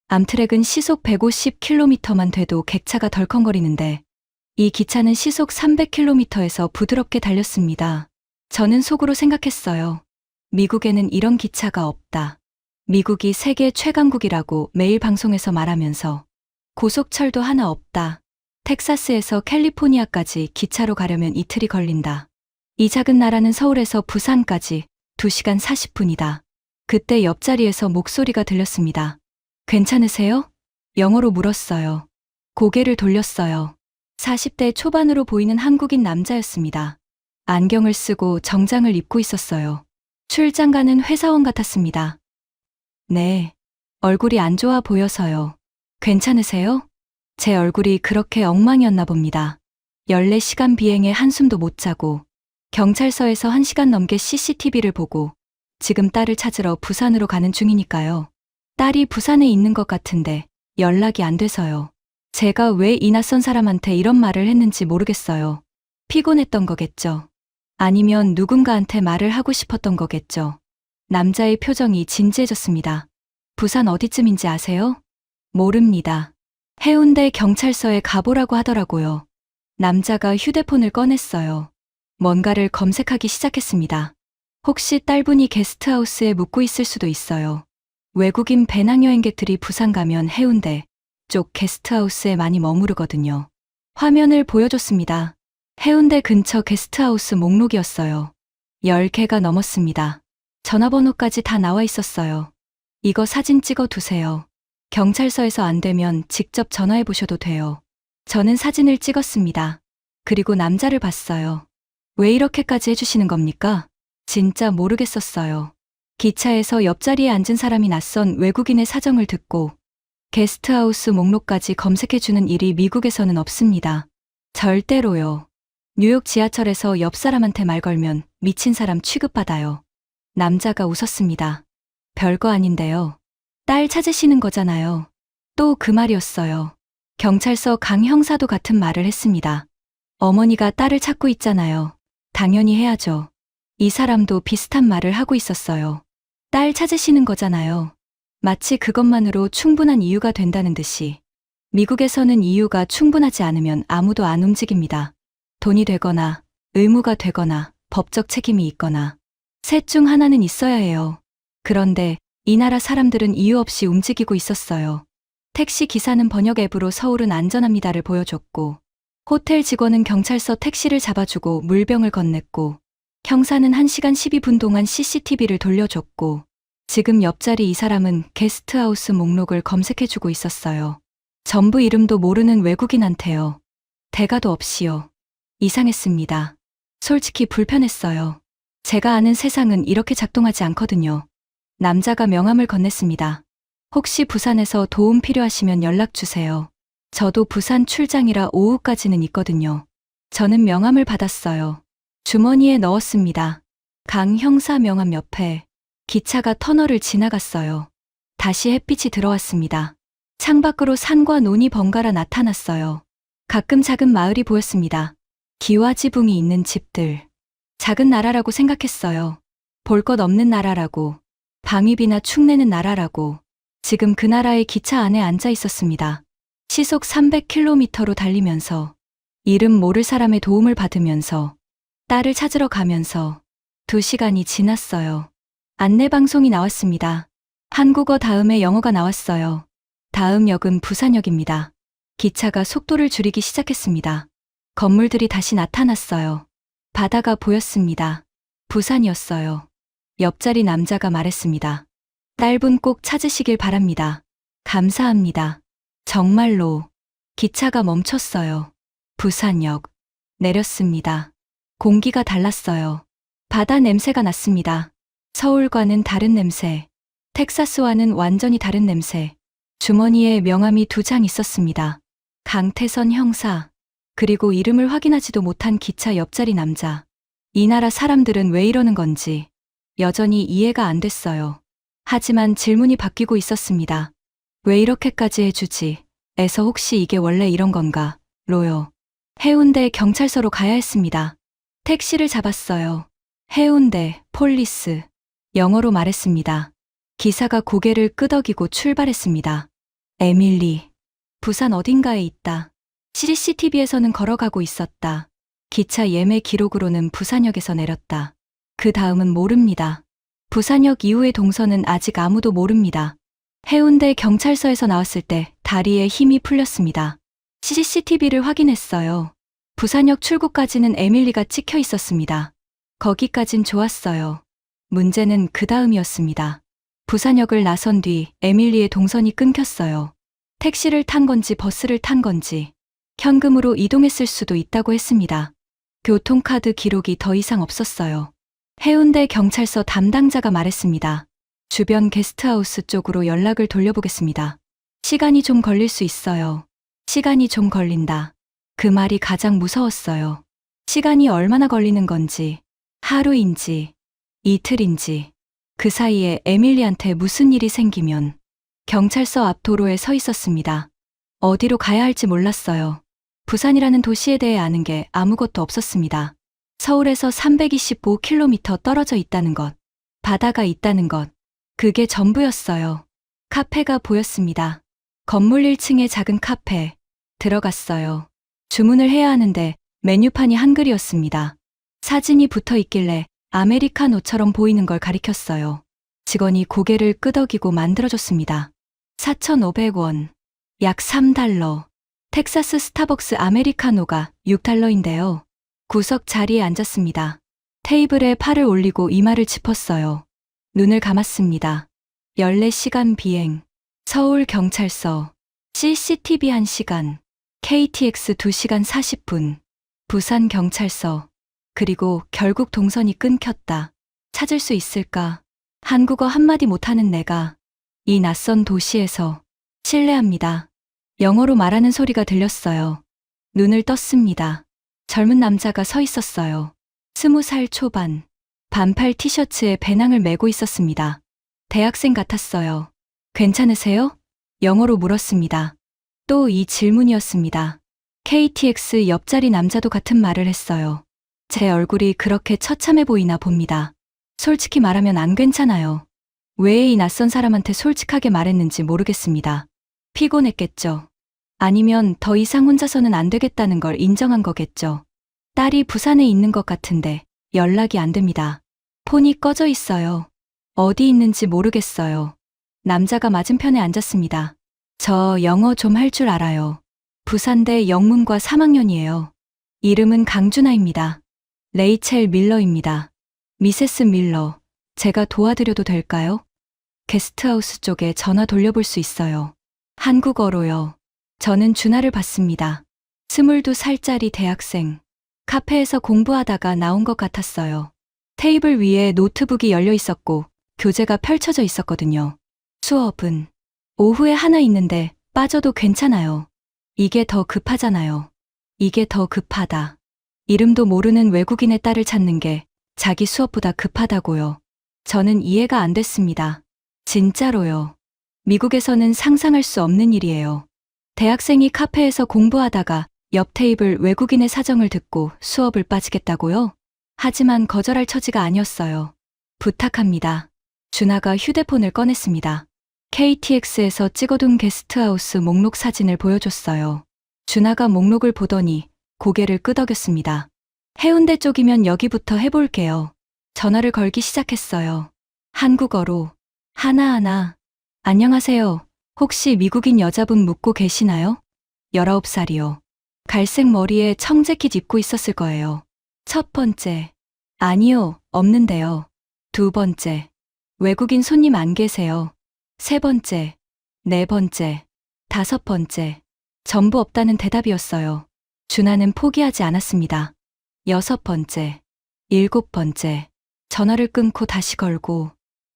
암트랙은 시속 150km만 돼도 객차가 덜컹거리는데 이 기차는 시속 300km에서 부드럽게 달렸습니다. 저는 속으로 생각했어요. 미국에는 이런 기차가 없다. 미국이 세계 최강국이라고 매일 방송에서 말하면서 고속철도 하나 없다. 텍사스에서 캘리포니아까지 기차로 가려면 이틀이 걸린다. 이 작은 나라는 서울에서 부산까지 2시간 40분이다. 그때 옆자리에서 목소리가 들렸습니다. 괜찮으세요? 영어로 물었어요. 고개를 돌렸어요. 40대 초반으로 보이는 한국인 남자였습니다. 안경을 쓰고 정장을 입고 있었어요. 출장 가는 회사원 같았습니다. 네. 얼굴이 안 좋아 보여서요. 괜찮으세요? 제 얼굴이 그렇게 엉망이었나 봅니다. 14시간 비행에 한숨도 못 자고 경찰서에서 1시간 넘게 CCTV를 보고 지금 딸을 찾으러 부산으로 가는 중이니까요. 딸이 부산에 있는 것 같은데 연락이 안 돼서요. 제가 왜 이 낯선 사람한테 이런 말을 했는지 모르겠어요. 피곤했던 거겠죠. 아니면 누군가한테 말을 하고 싶었던 거겠죠. 남자의 표정이 진지해졌습니다. 부산 어디쯤인지 아세요? 모릅니다. 해운대 경찰서에 가보라고 하더라고요. 남자가 휴대폰을 꺼냈어요. 뭔가를 검색하기 시작했습니다. 혹시 딸분이 게스트하우스에 묵고 있을 수도 있어요. 외국인 배낭여행객들이 부산 가면 해운대 쪽 게스트하우스에 많이 머무르거든요. 화면을 보여줬습니다. 해운대 근처 게스트하우스 목록이었어요. 10개가 넘었습니다. 전화번호까지 다 나와 있었어요. 이거 사진 찍어 두세요. 경찰서에서 안 되면 직접 전화해 보셔도 돼요. 저는 사진을 찍었습니다. 그리고 남자를 봤어요. 왜 이렇게까지 해주시는 겁니까? 진짜 모르겠었어요. 기차에서 옆자리에 앉은 사람이 낯선 외국인의 사정을 듣고 게스트하우스 목록까지 검색해주는 일이 미국에서는 없습니다. 절대로요. 뉴욕 지하철에서 옆 사람한테 말 걸면 미친 사람 취급받아요. 남자가 웃었습니다. 별거 아닌데요. 딸 찾으시는 거잖아요. 또 그 말이었어요. 경찰서 강 형사도 같은 말을 했습니다. 어머니가 딸을 찾고 있잖아요. 당연히 해야죠. 이 사람도 비슷한 말을 하고 있었어요. 딸 찾으시는 거잖아요. 마치 그것만으로 충분한 이유가 된다는 듯이. 미국에서는 이유가 충분하지 않으면 아무도 안 움직입니다. 돈이 되거나 의무가 되거나 법적 책임이 있거나 셋 중 하나는 있어야 해요. 그런데 이 나라 사람들은 이유 없이 움직이고 있었어요. 택시 기사는 번역 앱으로 서울은 안전합니다를 보여줬고 호텔 직원은 경찰서 택시를 잡아주고 물병을 건넸고 형사는 1시간 12분 동안 CCTV를 돌려줬고 지금 옆자리 이 사람은 게스트하우스 목록을 검색해주고 있었어요. 전부 이름도 모르는 외국인한테요. 대가도 없이요. 이상했습니다. 솔직히 불편했어요. 제가 아는 세상은 이렇게 작동하지 않거든요. 남자가 명함을 건넸습니다. 혹시 부산에서 도움 필요하시면 연락 주세요. 저도 부산 출장이라 오후까지는 있거든요. 저는 명함을 받았어요. 주머니에 넣었습니다. 강 형사 명함 옆에 기차가 터널을 지나갔어요. 다시 햇빛이 들어왔습니다. 창밖으로 산과 논이 번갈아 나타났어요. 가끔 작은 마을이 보였습니다. 기와지붕이 있는 집들. 작은 나라라고 생각했어요. 볼 것 없는 나라라고. 방위비나 축내는 나라라고. 지금 그 나라의 기차 안에 앉아 있었습니다. 시속 300km로 달리면서 이름 모를 사람의 도움을 받으면서 딸을 찾으러 가면서 2시간이 지났어요. 안내방송이 나왔습니다. 한국어 다음에 영어가 나왔어요. 다음 역은 부산역입니다. 기차가 속도를 줄이기 시작했습니다. 건물들이 다시 나타났어요. 바다가 보였습니다. 부산이었어요. 옆자리 남자가 말했습니다. 딸분 꼭 찾으시길 바랍니다. 감사합니다. 정말로. 기차가 멈췄어요. 부산역. 내렸습니다. 공기가 달랐어요. 바다 냄새가 났습니다. 서울과는 다른 냄새. 텍사스와는 완전히 다른 냄새. 주머니에 명함이 2장 있었습니다. 강태선 형사. 그리고 이름을 확인하지도 못한 기차 옆자리 남자. 이 나라 사람들은 왜 이러는 건지 여전히 이해가 안 됐어요. 하지만 질문이 바뀌고 있었습니다. 왜 이렇게까지 해주지? 에서 혹시 이게 원래 이런 건가? 로요. 해운대 경찰서로 가야 했습니다. 택시를 잡았어요. 해운대, 폴리스. 영어로 말했습니다. 기사가 고개를 끄덕이고 출발했습니다. 에밀리. 부산 어딘가에 있다. CCTV에서는 걸어가고 있었다. 기차 예매 기록으로는 부산역에서 내렸다. 그 다음은 모릅니다. 부산역 이후의 동선은 아직 아무도 모릅니다. 해운대 경찰서에서 나왔을 때 다리에 힘이 풀렸습니다. CCTV를 확인했어요. 부산역 출구까지는 에밀리가 찍혀 있었습니다. 거기까진 좋았어요. 문제는 그 다음이었습니다. 부산역을 나선 뒤 에밀리의 동선이 끊겼어요. 택시를 탄 건지 버스를 탄 건지 현금으로 이동했을 수도 있다고 했습니다. 교통카드 기록이 더 이상 없었어요. 해운대 경찰서 담당자가 말했습니다. 주변 게스트하우스 쪽으로 연락을 돌려보겠습니다. 시간이 좀 걸릴 수 있어요. 시간이 좀 걸린다. 그 말이 가장 무서웠어요. 시간이 얼마나 걸리는 건지, 하루인지, 이틀인지, 그 사이에 에밀리한테 무슨 일이 생기면 경찰서 앞 도로에 서 있었습니다. 어디로 가야 할지 몰랐어요. 부산이라는 도시에 대해 아는 게 아무것도 없었습니다. 서울에서 325km 떨어져 있다는 것, 바다가 있다는 것, 그게 전부였어요. 카페가 보였습니다. 건물 1층의 작은 카페. 들어갔어요. 주문을 해야 하는데 메뉴판이 한글이었습니다. 사진이 붙어 있길래 아메리카노처럼 보이는 걸 가리켰어요. 직원이 고개를 끄덕이고 만들어줬습니다. 4,500원. 약 3달러. 텍사스 스타벅스 아메리카노가 6달러인데요. 구석 자리에 앉았습니다. 테이블에 팔을 올리고 이마를 짚었어요. 눈을 감았습니다. 14시간 비행. 서울 경찰서. CCTV 1시간. KTX 2시간 40분. 부산 경찰서. 그리고 결국 동선이 끊겼다. 찾을 수 있을까? 한국어 한마디 못하는 내가 이 낯선 도시에서 실례합니다. 영어로 말하는 소리가 들렸어요. 눈을 떴습니다. 젊은 남자가 서 있었어요. 20살 초반. 반팔 티셔츠에 배낭을 메고 있었습니다. 대학생 같았어요. 괜찮으세요? 영어로 물었습니다. 또 이 질문이었습니다. KTX 옆자리 남자도 같은 말을 했어요. 제 얼굴이 그렇게 처참해 보이나 봅니다. 솔직히 말하면 안 괜찮아요. 왜 이 낯선 사람한테 솔직하게 말했는지 모르겠습니다. 피곤했겠죠. 아니면 더 이상 혼자서는 안 되겠다는 걸 인정한 거겠죠. 딸이 부산에 있는 것 같은데 연락이 안 됩니다. 폰이 꺼져 있어요. 어디 있는지 모르겠어요. 남자가 맞은편에 앉았습니다. 저 영어 좀 할 줄 알아요. 부산대 영문과 3학년이에요. 이름은 강준하입니다. 레이첼 밀러입니다. 미세스 밀러, 제가 도와드려도 될까요? 게스트하우스 쪽에 전화 돌려볼 수 있어요. 한국어로요. 저는 준하를 봤습니다. 22살짜리 대학생. 카페에서 공부하다가 나온 것 같았어요. 테이블 위에 노트북이 열려 있었고 교재가 펼쳐져 있었거든요. 수업은 오후에 하나 있는데 빠져도 괜찮아요. 이게 더 급하잖아요. 이게 더 급하다. 이름도 모르는 외국인의 딸을 찾는 게 자기 수업보다 급하다고요. 저는 이해가 안 됐습니다. 진짜로요. 미국에서는 상상할 수 없는 일이에요. 대학생이 카페에서 공부하다가 옆 테이블 외국인의 사정을 듣고 수업을 빠지겠다고요? 하지만 거절할 처지가 아니었어요. 부탁합니다. 준하가 휴대폰을 꺼냈습니다. KTX에서 찍어둔 게스트하우스 목록 사진을 보여줬어요. 준하가 목록을 보더니 고개를 끄덕였습니다. 해운대 쪽이면 여기부터 해볼게요. 전화를 걸기 시작했어요. 한국어로. 하나하나. 안녕하세요. 혹시 미국인 여자분 묻고 계시나요? 19살이요. 갈색 머리에 청재킷 입고 있었을 거예요. 첫 번째. 아니요, 없는데요. 두 번째. 외국인 손님 안 계세요. 세 번째. 네 번째. 다섯 번째. 전부 없다는 대답이었어요. 준하는 포기하지 않았습니다. 여섯 번째. 일곱 번째. 전화를 끊고 다시 걸고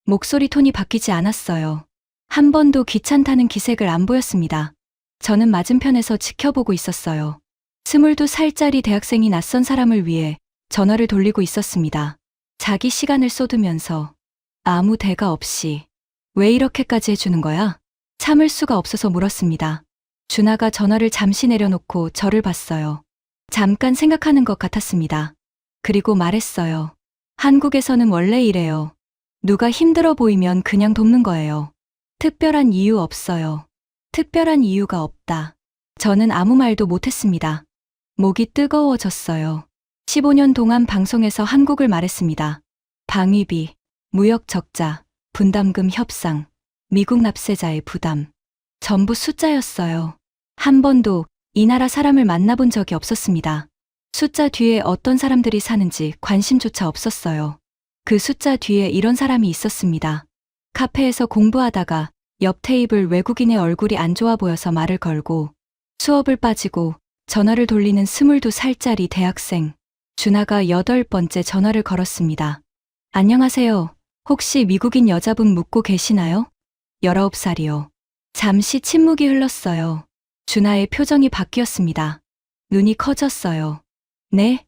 목소리 톤이 바뀌지 않았어요. 한 번도 귀찮다는 기색을 안 보였습니다. 저는 맞은편에서 지켜보고 있었어요. 22살짜리 대학생이 낯선 사람을 위해 전화를 돌리고 있었습니다. 자기 시간을 쏟으면서 아무 대가 없이 왜 이렇게까지 해주는 거야? 참을 수가 없어서 물었습니다. 준하가 전화를 잠시 내려놓고 저를 봤어요. 잠깐 생각하는 것 같았습니다. 그리고 말했어요. 한국에서는 원래 이래요. 누가 힘들어 보이면 그냥 돕는 거예요. 특별한 이유 없어요. 특별한 이유가 없다. 저는 아무 말도 못했습니다. 목이 뜨거워졌어요. 15년 동안 방송에서 한국을 말했습니다. 방위비, 무역 적자, 분담금 협상, 미국 납세자의 부담. 전부 숫자였어요. 한 번도 이 나라 사람을 만나본 적이 없었습니다. 숫자 뒤에 어떤 사람들이 사는지 관심조차 없었어요. 그 숫자 뒤에 이런 사람이 있었습니다. 카페에서 공부하다가 옆 테이블 외국인의 얼굴이 안 좋아 보여서 말을 걸고 수업을 빠지고 전화를 돌리는 22살짜리 대학생. 준하가 8번째 전화를 걸었습니다. 안녕하세요. 혹시 미국인 여자분 묻고 계시나요? 19살이요. 잠시 침묵이 흘렀어요. 준하의 표정이 바뀌었습니다. 눈이 커졌어요. 네?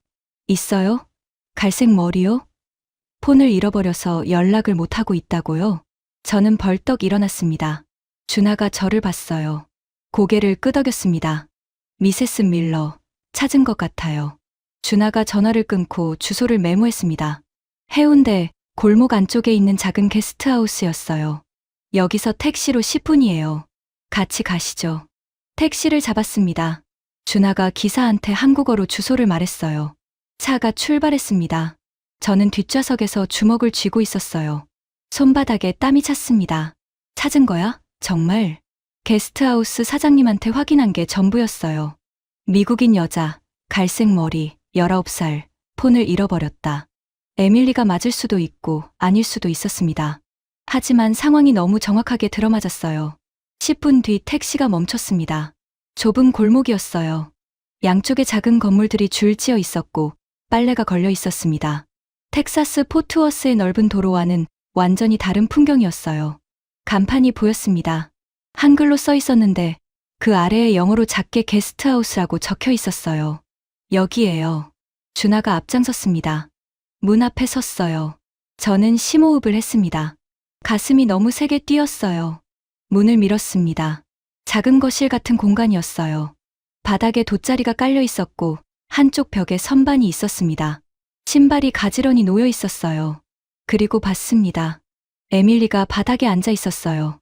있어요? 갈색 머리요? 폰을 잃어버려서 연락을 못하고 있다고요? 저는 벌떡 일어났습니다. 준하가 저를 봤어요. 고개를 끄덕였습니다. 미세스 밀러, 찾은 것 같아요. 준하가 전화를 끊고 주소를 메모했습니다. 해운대 골목 안쪽에 있는 작은 게스트하우스였어요. 여기서 택시로 10분이에요. 같이 가시죠. 택시를 잡았습니다. 준하가 기사한테 한국어로 주소를 말했어요. 차가 출발했습니다. 저는 뒷좌석에서 주먹을 쥐고 있었어요. 손바닥에 땀이 찼습니다. 찾은 거야? 정말? 게스트하우스 사장님한테 확인한 게 전부였어요. 미국인 여자, 갈색 머리, 19살, 폰을 잃어버렸다. 에밀리가 맞을 수도 있고 아닐 수도 있었습니다. 하지만 상황이 너무 정확하게 들어맞았어요. 10분 뒤 택시가 멈췄습니다. 좁은 골목이었어요. 양쪽에 작은 건물들이 줄지어 있었고 빨래가 걸려 있었습니다. 텍사스 포트워스의 넓은 도로와는 완전히 다른 풍경이었어요. 간판이 보였습니다. 한글로 써 있었는데 그 아래에 영어로 작게 게스트하우스라고 적혀 있었어요. 여기에요. 준하가 앞장섰습니다. 문 앞에 섰어요. 저는 심호흡을 했습니다. 가슴이 너무 세게 뛰었어요. 문을 밀었습니다. 작은 거실 같은 공간이었어요. 바닥에 돗자리가 깔려 있었고 한쪽 벽에 선반이 있었습니다. 신발이 가지런히 놓여 있었어요. 그리고 봤습니다. 에밀리가 바닥에 앉아 있었어요.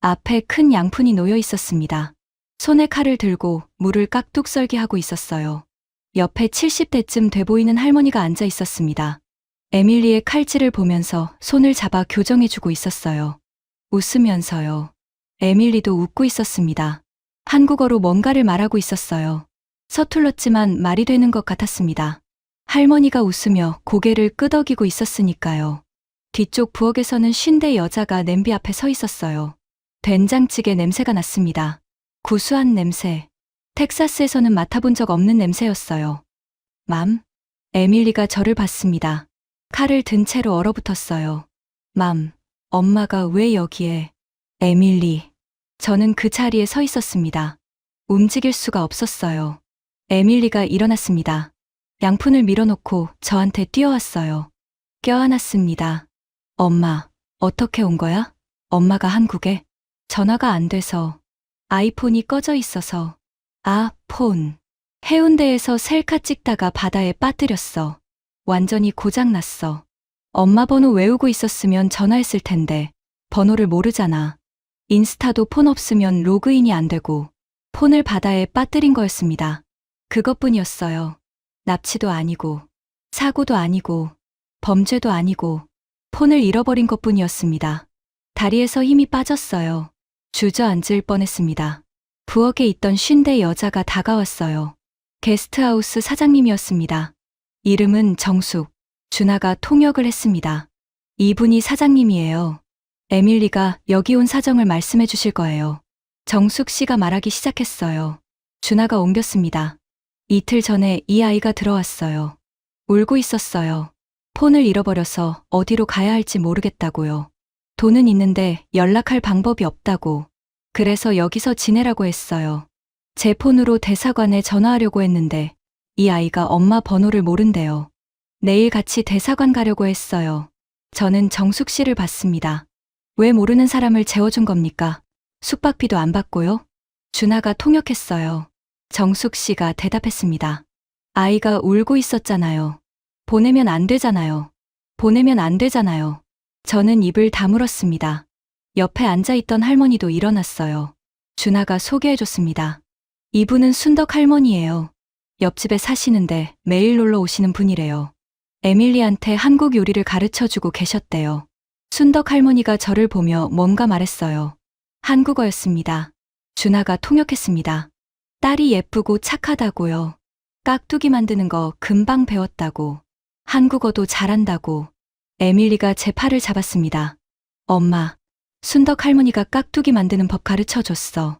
앞에 큰 양푼이 놓여 있었습니다. 손에 칼을 들고 물을 깍둑 썰기 하고 있었어요. 옆에 70대쯤 돼 보이는 할머니가 앉아 있었습니다. 에밀리의 칼질을 보면서 손을 잡아 교정해주고 있었어요. 웃으면서요. 에밀리도 웃고 있었습니다. 한국어로 뭔가를 말하고 있었어요. 서툴렀지만 말이 되는 것 같았습니다. 할머니가 웃으며 고개를 끄덕이고 있었으니까요. 뒤쪽 부엌에서는 50대 여자가 냄비 앞에 서 있었어요. 된장찌개 냄새가 났습니다. 구수한 냄새. 텍사스에서는 맡아본 적 없는 냄새였어요. 맘? 에밀리가 저를 봤습니다. 칼을 든 채로 얼어붙었어요. 맘, 엄마가 왜 여기에? 에밀리. 저는 그 자리에 서 있었습니다. 움직일 수가 없었어요. 에밀리가 일어났습니다. 양푼을 밀어놓고 저한테 뛰어왔어요. 껴안았습니다. 엄마, 어떻게 온 거야? 엄마가 한국에? 전화가 안 돼서. 아이폰이 꺼져 있어서. 아, 폰. 해운대에서 셀카 찍다가 바다에 빠뜨렸어. 완전히 고장났어. 엄마 번호 외우고 있었으면 전화했을 텐데 번호를 모르잖아. 인스타도 폰 없으면 로그인이 안 되고 폰을 바다에 빠뜨린 거였습니다. 그것뿐이었어요. 납치도 아니고 사고도 아니고 범죄도 아니고 폰을 잃어버린 것뿐이었습니다. 다리에서 힘이 빠졌어요. 주저앉을 뻔했습니다. 부엌에 있던 50대 여자가 다가왔어요. 게스트하우스 사장님이었습니다. 이름은 정숙. 준하가 통역을 했습니다. 이분이 사장님이에요. 에밀리가 여기 온 사정을 말씀해 주실 거예요. 정숙 씨가 말하기 시작했어요. 준하가 옮겼습니다. 이틀 전에 이 아이가 들어왔어요. 울고 있었어요. 폰을 잃어버려서 어디로 가야 할지 모르겠다고요. 돈은 있는데 연락할 방법이 없다고. 그래서 여기서 지내라고 했어요. 제 폰으로 대사관에 전화하려고 했는데 이 아이가 엄마 번호를 모른대요. 내일 같이 대사관 가려고 했어요. 저는 정숙 씨를 봤습니다. 왜 모르는 사람을 재워준 겁니까? 숙박비도 안 받고요? 준하가 통역했어요. 정숙 씨가 대답했습니다. 아이가 울고 있었잖아요. 보내면 안 되잖아요. 보내면 안 되잖아요. 저는 입을 다물었습니다. 옆에 앉아있던 할머니도 일어났어요. 준하가 소개해줬습니다. 이분은 순덕 할머니예요. 옆집에 사시는데 매일 놀러 오시는 분이래요. 에밀리한테 한국 요리를 가르쳐주고 계셨대요. 순덕 할머니가 저를 보며 뭔가 말했어요. 한국어였습니다. 준하가 통역했습니다. 딸이 예쁘고 착하다고요. 깍두기 만드는 거 금방 배웠다고. 한국어도 잘한다고. 에밀리가 제 팔을 잡았습니다. 엄마, 순덕 할머니가 깍두기 만드는 법 가르쳐 줬어.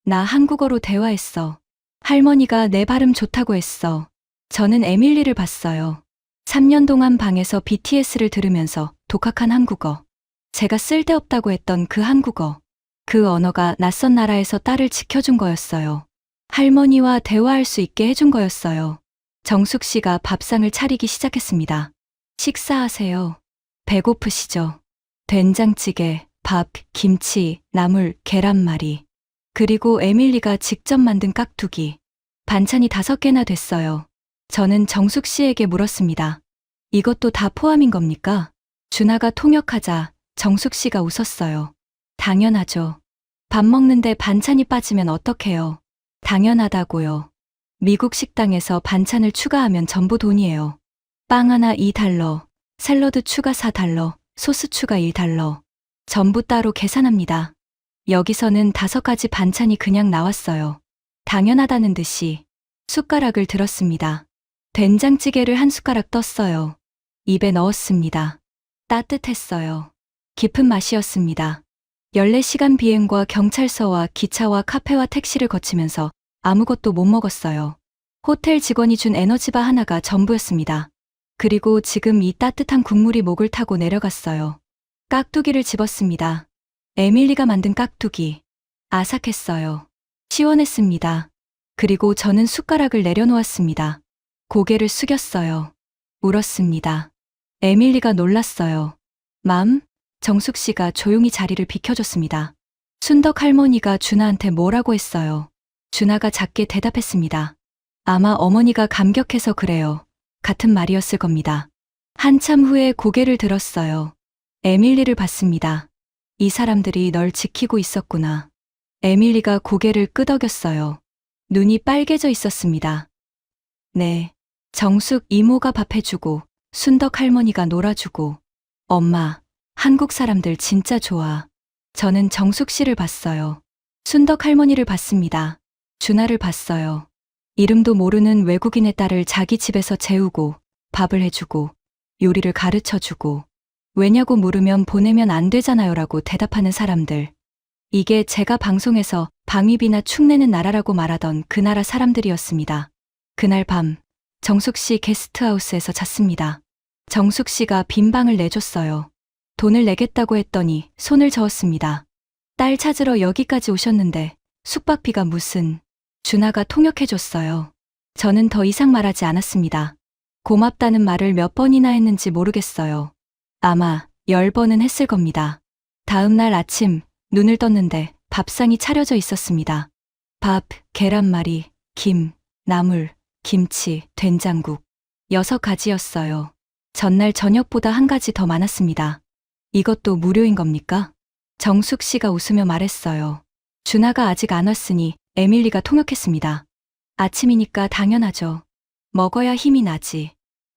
나 한국어로 대화했어. 할머니가 내 발음 좋다고 했어. 저는 에밀리를 봤어요. 3년 동안 방에서 BTS를 들으면서 독학한 한국어. 제가 쓸데없다고 했던 그 한국어. 그 언어가 낯선 나라에서 딸을 지켜준 거였어요. 할머니와 대화할 수 있게 해준 거였어요. 정숙 씨가 밥상을 차리기 시작했습니다. 식사하세요. 배고프시죠? 된장찌개, 밥, 김치, 나물, 계란말이. 그리고 에밀리가 직접 만든 깍두기. 반찬이 5개나 됐어요. 저는 정숙 씨에게 물었습니다. 이것도 다 포함인 겁니까? 준하가 통역하자 정숙 씨가 웃었어요. 당연하죠. 밥 먹는데 반찬이 빠지면 어떡해요? 당연하다고요. 미국 식당에서 반찬을 추가하면 전부 돈이에요. 빵 하나 2달러, 샐러드 추가 4달러, 소스 추가 1달러. 전부 따로 계산합니다. 여기서는 5가지 반찬이 그냥 나왔어요. 당연하다는 듯이 숟가락을 들었습니다. 된장찌개를 한 숟가락 떴어요. 입에 넣었습니다. 따뜻했어요. 깊은 맛이었습니다. 14시간 비행과 경찰서와 기차와 카페와 택시를 거치면서 아무것도 못 먹었어요. 호텔 직원이 준 에너지바 하나가 전부였습니다. 그리고 지금 이 따뜻한 국물이 목을 타고 내려갔어요. 깍두기를 집었습니다. 에밀리가 만든 깍두기. 아삭했어요. 시원했습니다. 그리고 저는 숟가락을 내려놓았습니다. 고개를 숙였어요. 울었습니다. 에밀리가 놀랐어요. 맘? 정숙 씨가 조용히 자리를 비켜줬습니다. 순덕 할머니가 준하한테 뭐라고 했어요. 준하가 작게 대답했습니다. 아마 어머니가 감격해서 그래요. 같은 말이었을 겁니다. 한참 후에 고개를 들었어요. 에밀리를 봤습니다. 이 사람들이 널 지키고 있었구나. 에밀리가 고개를 끄덕였어요. 눈이 빨개져 있었습니다. 네. 정숙 이모가 밥 해주고, 순덕 할머니가 놀아주고. 엄마, 한국 사람들 진짜 좋아. 저는 정숙 씨를 봤어요. 순덕 할머니를 봤습니다. 준하를 봤어요. 이름도 모르는 외국인의 딸을 자기 집에서 재우고, 밥을 해주고, 요리를 가르쳐주고, 왜냐고 물으면 보내면 안 되잖아요 라고 대답하는 사람들. 이게 제가 방송에서 방위비나 축내는 나라라고 말하던 그 나라 사람들이었습니다. 그날 밤, 정숙 씨 게스트하우스에서 잤습니다. 정숙 씨가 빈 방을 내줬어요. 돈을 내겠다고 했더니 손을 저었습니다. 딸 찾으러 여기까지 오셨는데 숙박비가 무슨. 준하가 통역해줬어요. 저는 더 이상 말하지 않았습니다. 고맙다는 말을 몇 번이나 했는지 모르겠어요. 아마 10번은 했을 겁니다. 다음 날 아침 눈을 떴는데 밥상이 차려져 있었습니다. 밥, 계란말이, 김, 나물, 김치, 된장국. 6가지였어요. 전날 저녁보다 1가지 더 많았습니다. 이것도 무료인 겁니까? 정숙 씨가 웃으며 말했어요. 준하가 아직 안 왔으니 에밀리가 통역했습니다. 아침이니까 당연하죠. 먹어야 힘이 나지.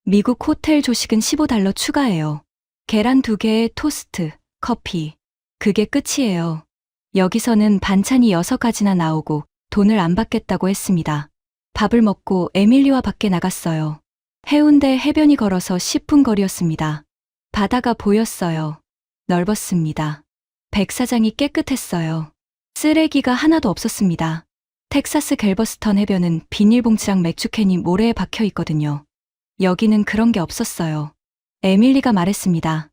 미국 호텔 조식은 15달러 추가해요. 계란 2개에 토스트, 커피. 그게 끝이에요. 여기서는 반찬이 6가지나 나오고 돈을 안 받겠다고 했습니다. 밥을 먹고 에밀리와 밖에 나갔어요. 해운대 해변이 걸어서 10분 거리였습니다. 바다가 보였어요. 넓었습니다. 백사장이 깨끗했어요. 쓰레기가 하나도 없었습니다. 텍사스 갤버스턴 해변은 비닐봉지랑 맥주캔이 모래에 박혀 있거든요. 여기는 그런 게 없었어요. 에밀리가 말했습니다.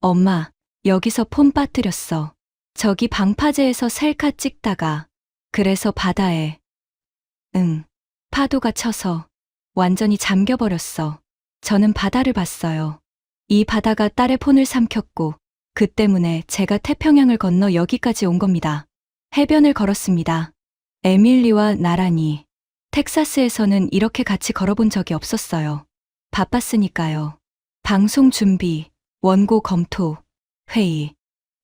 엄마, 여기서 폰 빠뜨렸어. 저기 방파제에서 셀카 찍다가. 그래서 바다에. 파도가 쳐서 완전히 잠겨버렸어. 저는 바다를 봤어요. 이 바다가 딸의 폰을 삼켰고 그 때문에 제가 태평양을 건너 여기까지 온 겁니다. 해변을 걸었습니다. 에밀리와 나란히. 텍사스에서는 이렇게 같이 걸어본 적이 없었어요. 바빴으니까요. 방송 준비, 원고 검토, 회의.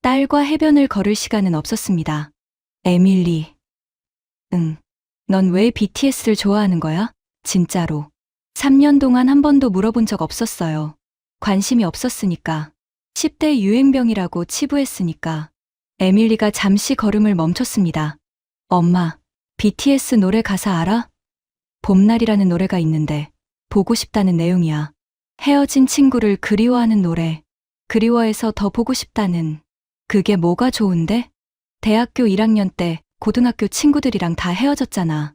딸과 해변을 걸을 시간은 없었습니다. 에밀리. 넌 왜 BTS를 좋아하는 거야? 진짜로. 3년 동안 한 번도 물어본 적 없었어요. 관심이 없었으니까. 10대 유행병이라고 치부했으니까. 에밀리가 잠시 걸음을 멈췄습니다. 엄마, BTS 노래 가사 알아? 봄날이라는 노래가 있는데 보고 싶다는 내용이야. 헤어진 친구를 그리워하는 노래. 그리워해서 더 보고 싶다는. 그게 뭐가 좋은데? 대학교 1학년 때 고등학교 친구들이랑 다 헤어졌잖아.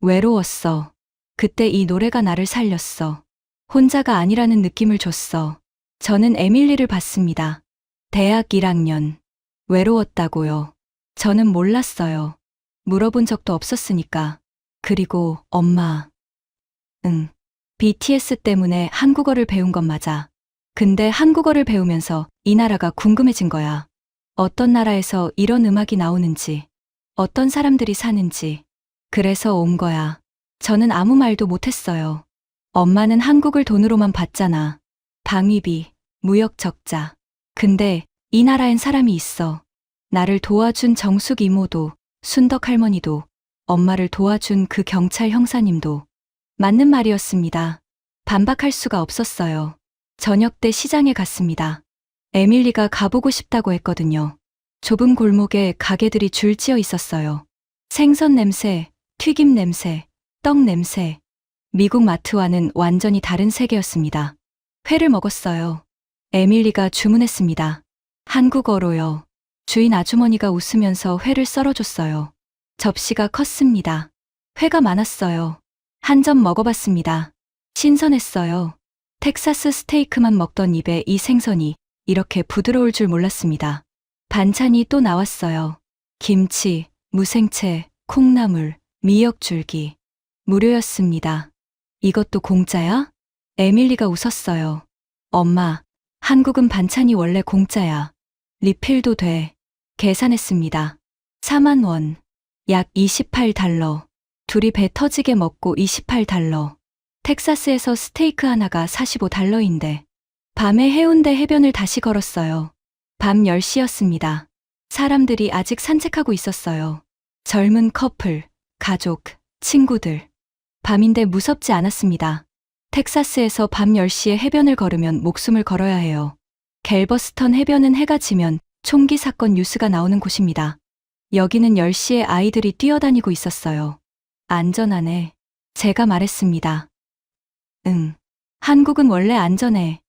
외로웠어. 그때 이 노래가 나를 살렸어. 혼자가 아니라는 느낌을 줬어. 저는 에밀리를 봤습니다. 대학 1학년. 외로웠다고요. 저는 몰랐어요. 물어본 적도 없었으니까. 그리고 엄마. 응. BTS 때문에 한국어를 배운 건 맞아. 근데 한국어를 배우면서 이 나라가 궁금해진 거야. 어떤 나라에서 이런 음악이 나오는지, 어떤 사람들이 사는지. 그래서 온 거야. 저는 아무 말도 못했어요. 엄마는 한국을 돈으로만 봤잖아. 방위비, 무역 적자. 근데 이 나라엔 사람이 있어. 나를 도와준 정숙 이모도, 순덕 할머니도, 엄마를 도와준 그 경찰 형사님도. 맞는 말이었습니다. 반박할 수가 없었어요. 저녁 때 시장에 갔습니다. 에밀리가 가보고 싶다고 했거든요. 좁은 골목에 가게들이 줄지어 있었어요. 생선 냄새, 튀김 냄새, 떡 냄새. 미국 마트와는 완전히 다른 세계였습니다. 회를 먹었어요. 에밀리가 주문했습니다. 한국어로요. 주인 아주머니가 웃으면서 회를 썰어줬어요. 접시가 컸습니다. 회가 많았어요. 한 점 먹어봤습니다. 신선했어요. 텍사스 스테이크만 먹던 입에 이 생선이 이렇게 부드러울 줄 몰랐습니다. 반찬이 또 나왔어요. 김치, 무생채, 콩나물, 미역줄기. 무료였습니다. 이것도 공짜야? 에밀리가 웃었어요. 엄마, 한국은 반찬이 원래 공짜야. 리필도 돼. 계산했습니다. 4만 원. 약 28달러. 둘이 배 터지게 먹고 28달러. 텍사스에서 스테이크 하나가 45달러인데. 밤에 해운대 해변을 다시 걸었어요. 밤 10시였습니다. 사람들이 아직 산책하고 있었어요. 젊은 커플, 가족, 친구들. 밤인데 무섭지 않았습니다. 텍사스에서 밤 10시에 해변을 걸으면 목숨을 걸어야 해요. 갤버스턴 해변은 해가 지면 총기 사건 뉴스가 나오는 곳입니다. 여기는 10시에 아이들이 뛰어다니고 있었어요. 안전하네. 제가 말했습니다. 응. 한국은 원래 안전해.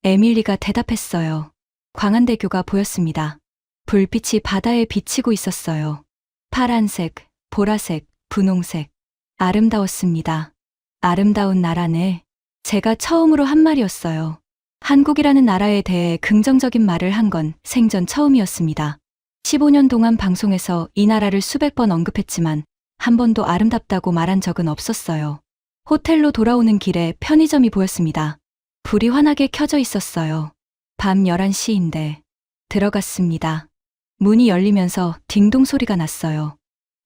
에밀리가 대답했어요. 광안대교가 보였습니다. 불빛이 바다에 비치고 있었어요. 파란색, 보라색, 분홍색. 아름다웠습니다. 아름다운 나라네. 제가 처음으로 한 말이었어요. 한국이라는 나라에 대해 긍정적인 말을 한 건 생전 처음이었습니다. 15년 동안 방송에서 이 나라를 수백 번 언급했지만 한 번도 아름답다고 말한 적은 없었어요. 호텔로 돌아오는 길에 편의점이 보였습니다. 불이 환하게 켜져 있었어요. 밤 11시인데 들어갔습니다. 문이 열리면서 딩동 소리가 났어요.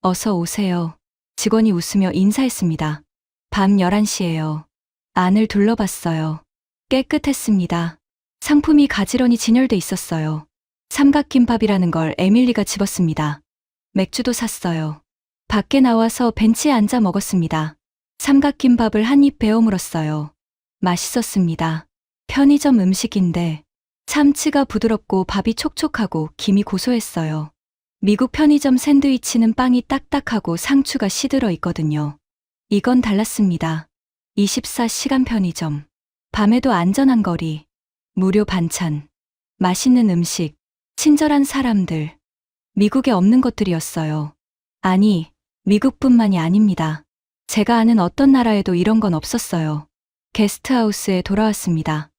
어서 오세요. 직원이 웃으며 인사했습니다. 밤 11시예요. 안을 둘러봤어요. 깨끗했습니다. 상품이 가지런히 진열돼 있었어요. 삼각김밥이라는 걸 에밀리가 집었습니다. 맥주도 샀어요. 밖에 나와서 벤치에 앉아 먹었습니다. 삼각김밥을 한 입 베어 물었어요. 맛있었습니다. 편의점 음식인데 참치가 부드럽고 밥이 촉촉하고 김이 고소했어요. 미국 편의점 샌드위치는 빵이 딱딱하고 상추가 시들어 있거든요. 이건 달랐습니다. 24시간 편의점. 밤에도 안전한 거리. 무료 반찬. 맛있는 음식. 친절한 사람들. 미국에 없는 것들이었어요. 아니, 미국뿐만이 아닙니다. 제가 아는 어떤 나라에도 이런 건 없었어요. 게스트하우스에 돌아왔습니다.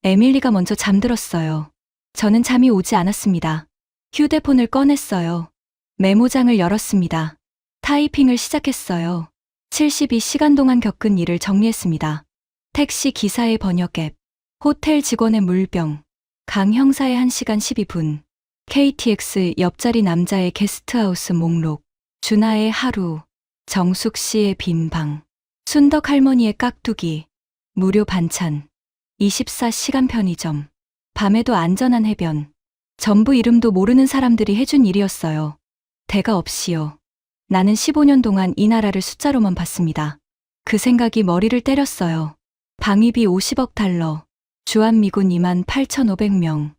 에밀리가 먼저 잠들었어요. 저는 잠이 오지 않았습니다. 휴대폰을 꺼냈어요. 메모장을 열었습니다. 타이핑을 시작했어요. 72시간 동안 겪은 일을 정리했습니다. 택시 기사의 번역 앱, 호텔 직원의 물병, 강 형사의 1시간 12분, KTX 옆자리 남자의 게스트하우스 목록, 준하의 하루, 정숙 씨의 빈 방, 순덕 할머니의 깍두기, 무료 반찬, 24시간 편의점, 밤에도 안전한 해변. 전부 이름도 모르는 사람들이 해준 일이었어요. 대가 없이요. 나는 15년 동안 이 나라를 숫자로만 봤습니다. 그 생각이 머리를 때렸어요. 방위비 50억 달러, 주한미군 28,500명,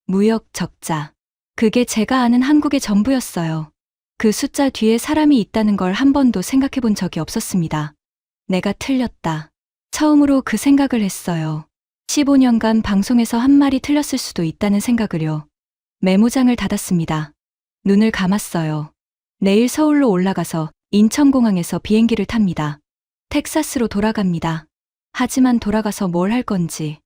무역 적자. 그게 제가 아는 한국의 전부였어요. 그 숫자 뒤에 사람이 있다는 걸 한 번도 생각해 본 적이 없었습니다. 내가 틀렸다. 처음으로 그 생각을 했어요. 15년간 방송에서 한 말이 틀렸을 수도 있다는 생각을요. 메모장을 닫았습니다. 눈을 감았어요. 내일 서울로 올라가서 인천공항에서 비행기를 탑니다. 텍사스로 돌아갑니다. 하지만 돌아가서 뭘 할 건지,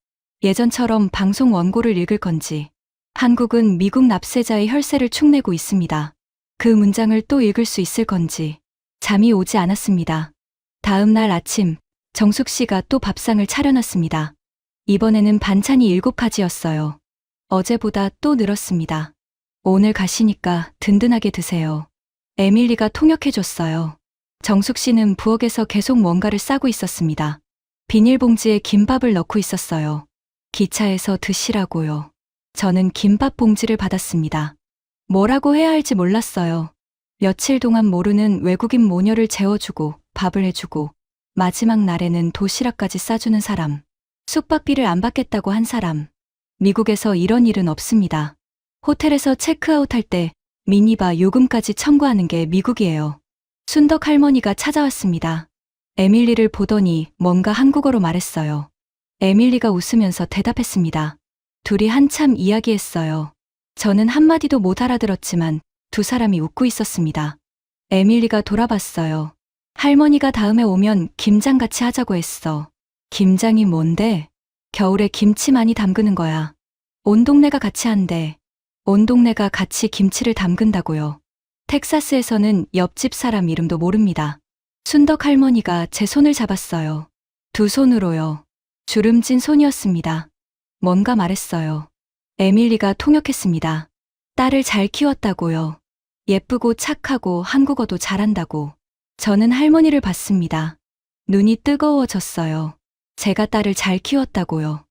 예전처럼 방송 원고를 읽을 건지, 한국은 미국 납세자의 혈세를 축내고 있습니다. 그 문장을 또 읽을 수 있을 건지, 잠이 오지 않았습니다. 다음 날 아침, 정숙 씨가 또 밥상을 차려놨습니다. 이번에는 반찬이 7가지였어요. 어제보다 또 늘었습니다. 오늘 가시니까 든든하게 드세요. 에밀리가 통역해줬어요. 정숙 씨는 부엌에서 계속 뭔가를 싸고 있었습니다. 비닐봉지에 김밥을 넣고 있었어요. 기차에서 드시라고요. 저는 김밥 봉지를 받았습니다. 뭐라고 해야 할지 몰랐어요. 며칠 동안 모르는 외국인 모녀를 재워주고 밥을 해주고 마지막 날에는 도시락까지 싸주는 사람. 숙박비를 안 받겠다고 한 사람. 미국에서 이런 일은 없습니다. 호텔에서 체크아웃할 때 미니바 요금까지 청구하는 게 미국이에요. 순덕 할머니가 찾아왔습니다. 에밀리를 보더니 뭔가 한국어로 말했어요. 에밀리가 웃으면서 대답했습니다. 둘이 한참 이야기했어요. 저는 한마디도 못 알아들었지만 두 사람이 웃고 있었습니다. 에밀리가 돌아봤어요. 할머니가 다음에 오면 김장 같이 하자고 했어. 김장이 뭔데? 겨울에 김치 많이 담그는 거야. 온 동네가 같이 한대. 온 동네가 같이 김치를 담근다고요. 텍사스에서는 옆집 사람 이름도 모릅니다. 순덕 할머니가 제 손을 잡았어요. 두 손으로요. 주름진 손이었습니다. 뭔가 말했어요. 에밀리가 통역했습니다. 딸을 잘 키웠다고요. 예쁘고 착하고 한국어도 잘한다고. 저는 할머니를 봤습니다. 눈이 뜨거워졌어요. 제가 딸을 잘 키웠다고요.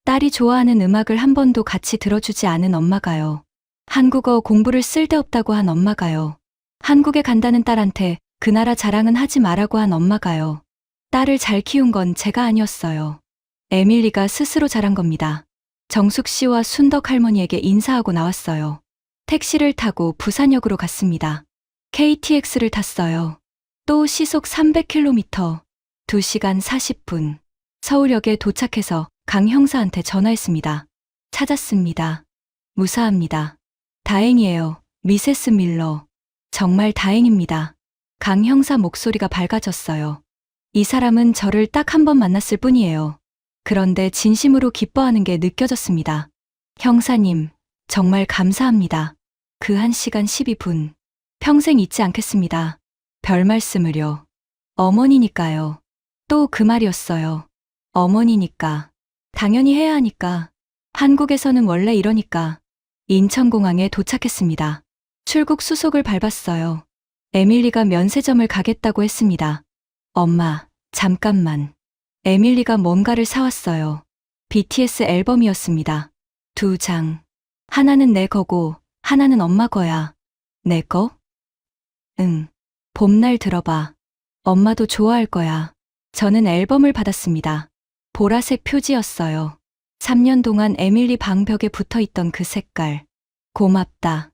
딸이 좋아하는 음악을 한 번도 같이 들어주지 않은 엄마가요. 한국어 공부를 쓸데없다고 한 엄마가요. 한국에 간다는 딸한테 그 나라 자랑은 하지 말라고 한 엄마가요. 딸을 잘 키운 건 제가 아니었어요. 에밀리가 스스로 잘한 겁니다. 정숙 씨와 순덕 할머니에게 인사하고 나왔어요. 택시를 타고 부산역으로 갔습니다. KTX를 탔어요. 또 시속 300km, 2시간 40분. 서울역에 도착해서 강 형사한테 전화했습니다. 찾았습니다. 무사합니다. 다행이에요, 미세스 밀러. 정말 다행입니다. 강 형사 목소리가 밝아졌어요. 이 사람은 저를 딱 한 번 만났을 뿐이에요. 그런데 진심으로 기뻐하는 게 느껴졌습니다. 형사님, 정말 감사합니다. 그 1시간 12분. 평생 잊지 않겠습니다. 별 말씀을요. 어머니니까요. 또 그 말이었어요. 어머니니까. 당연히 해야 하니까. 한국에서는 원래 이러니까. 인천공항에 도착했습니다. 출국 수속을 밟았어요. 에밀리가 면세점을 가겠다고 했습니다. 엄마, 잠깐만. 에밀리가 뭔가를 사왔어요. BTS 앨범이었습니다. 2장. 하나는 내 거고, 하나는 엄마 거야. 내 거? 응. 봄날 들어봐. 엄마도 좋아할 거야. 저는 앨범을 받았습니다. 보라색 표지였어요. 3년 동안 에밀리 방벽에 붙어 있던 그 색깔. 고맙다.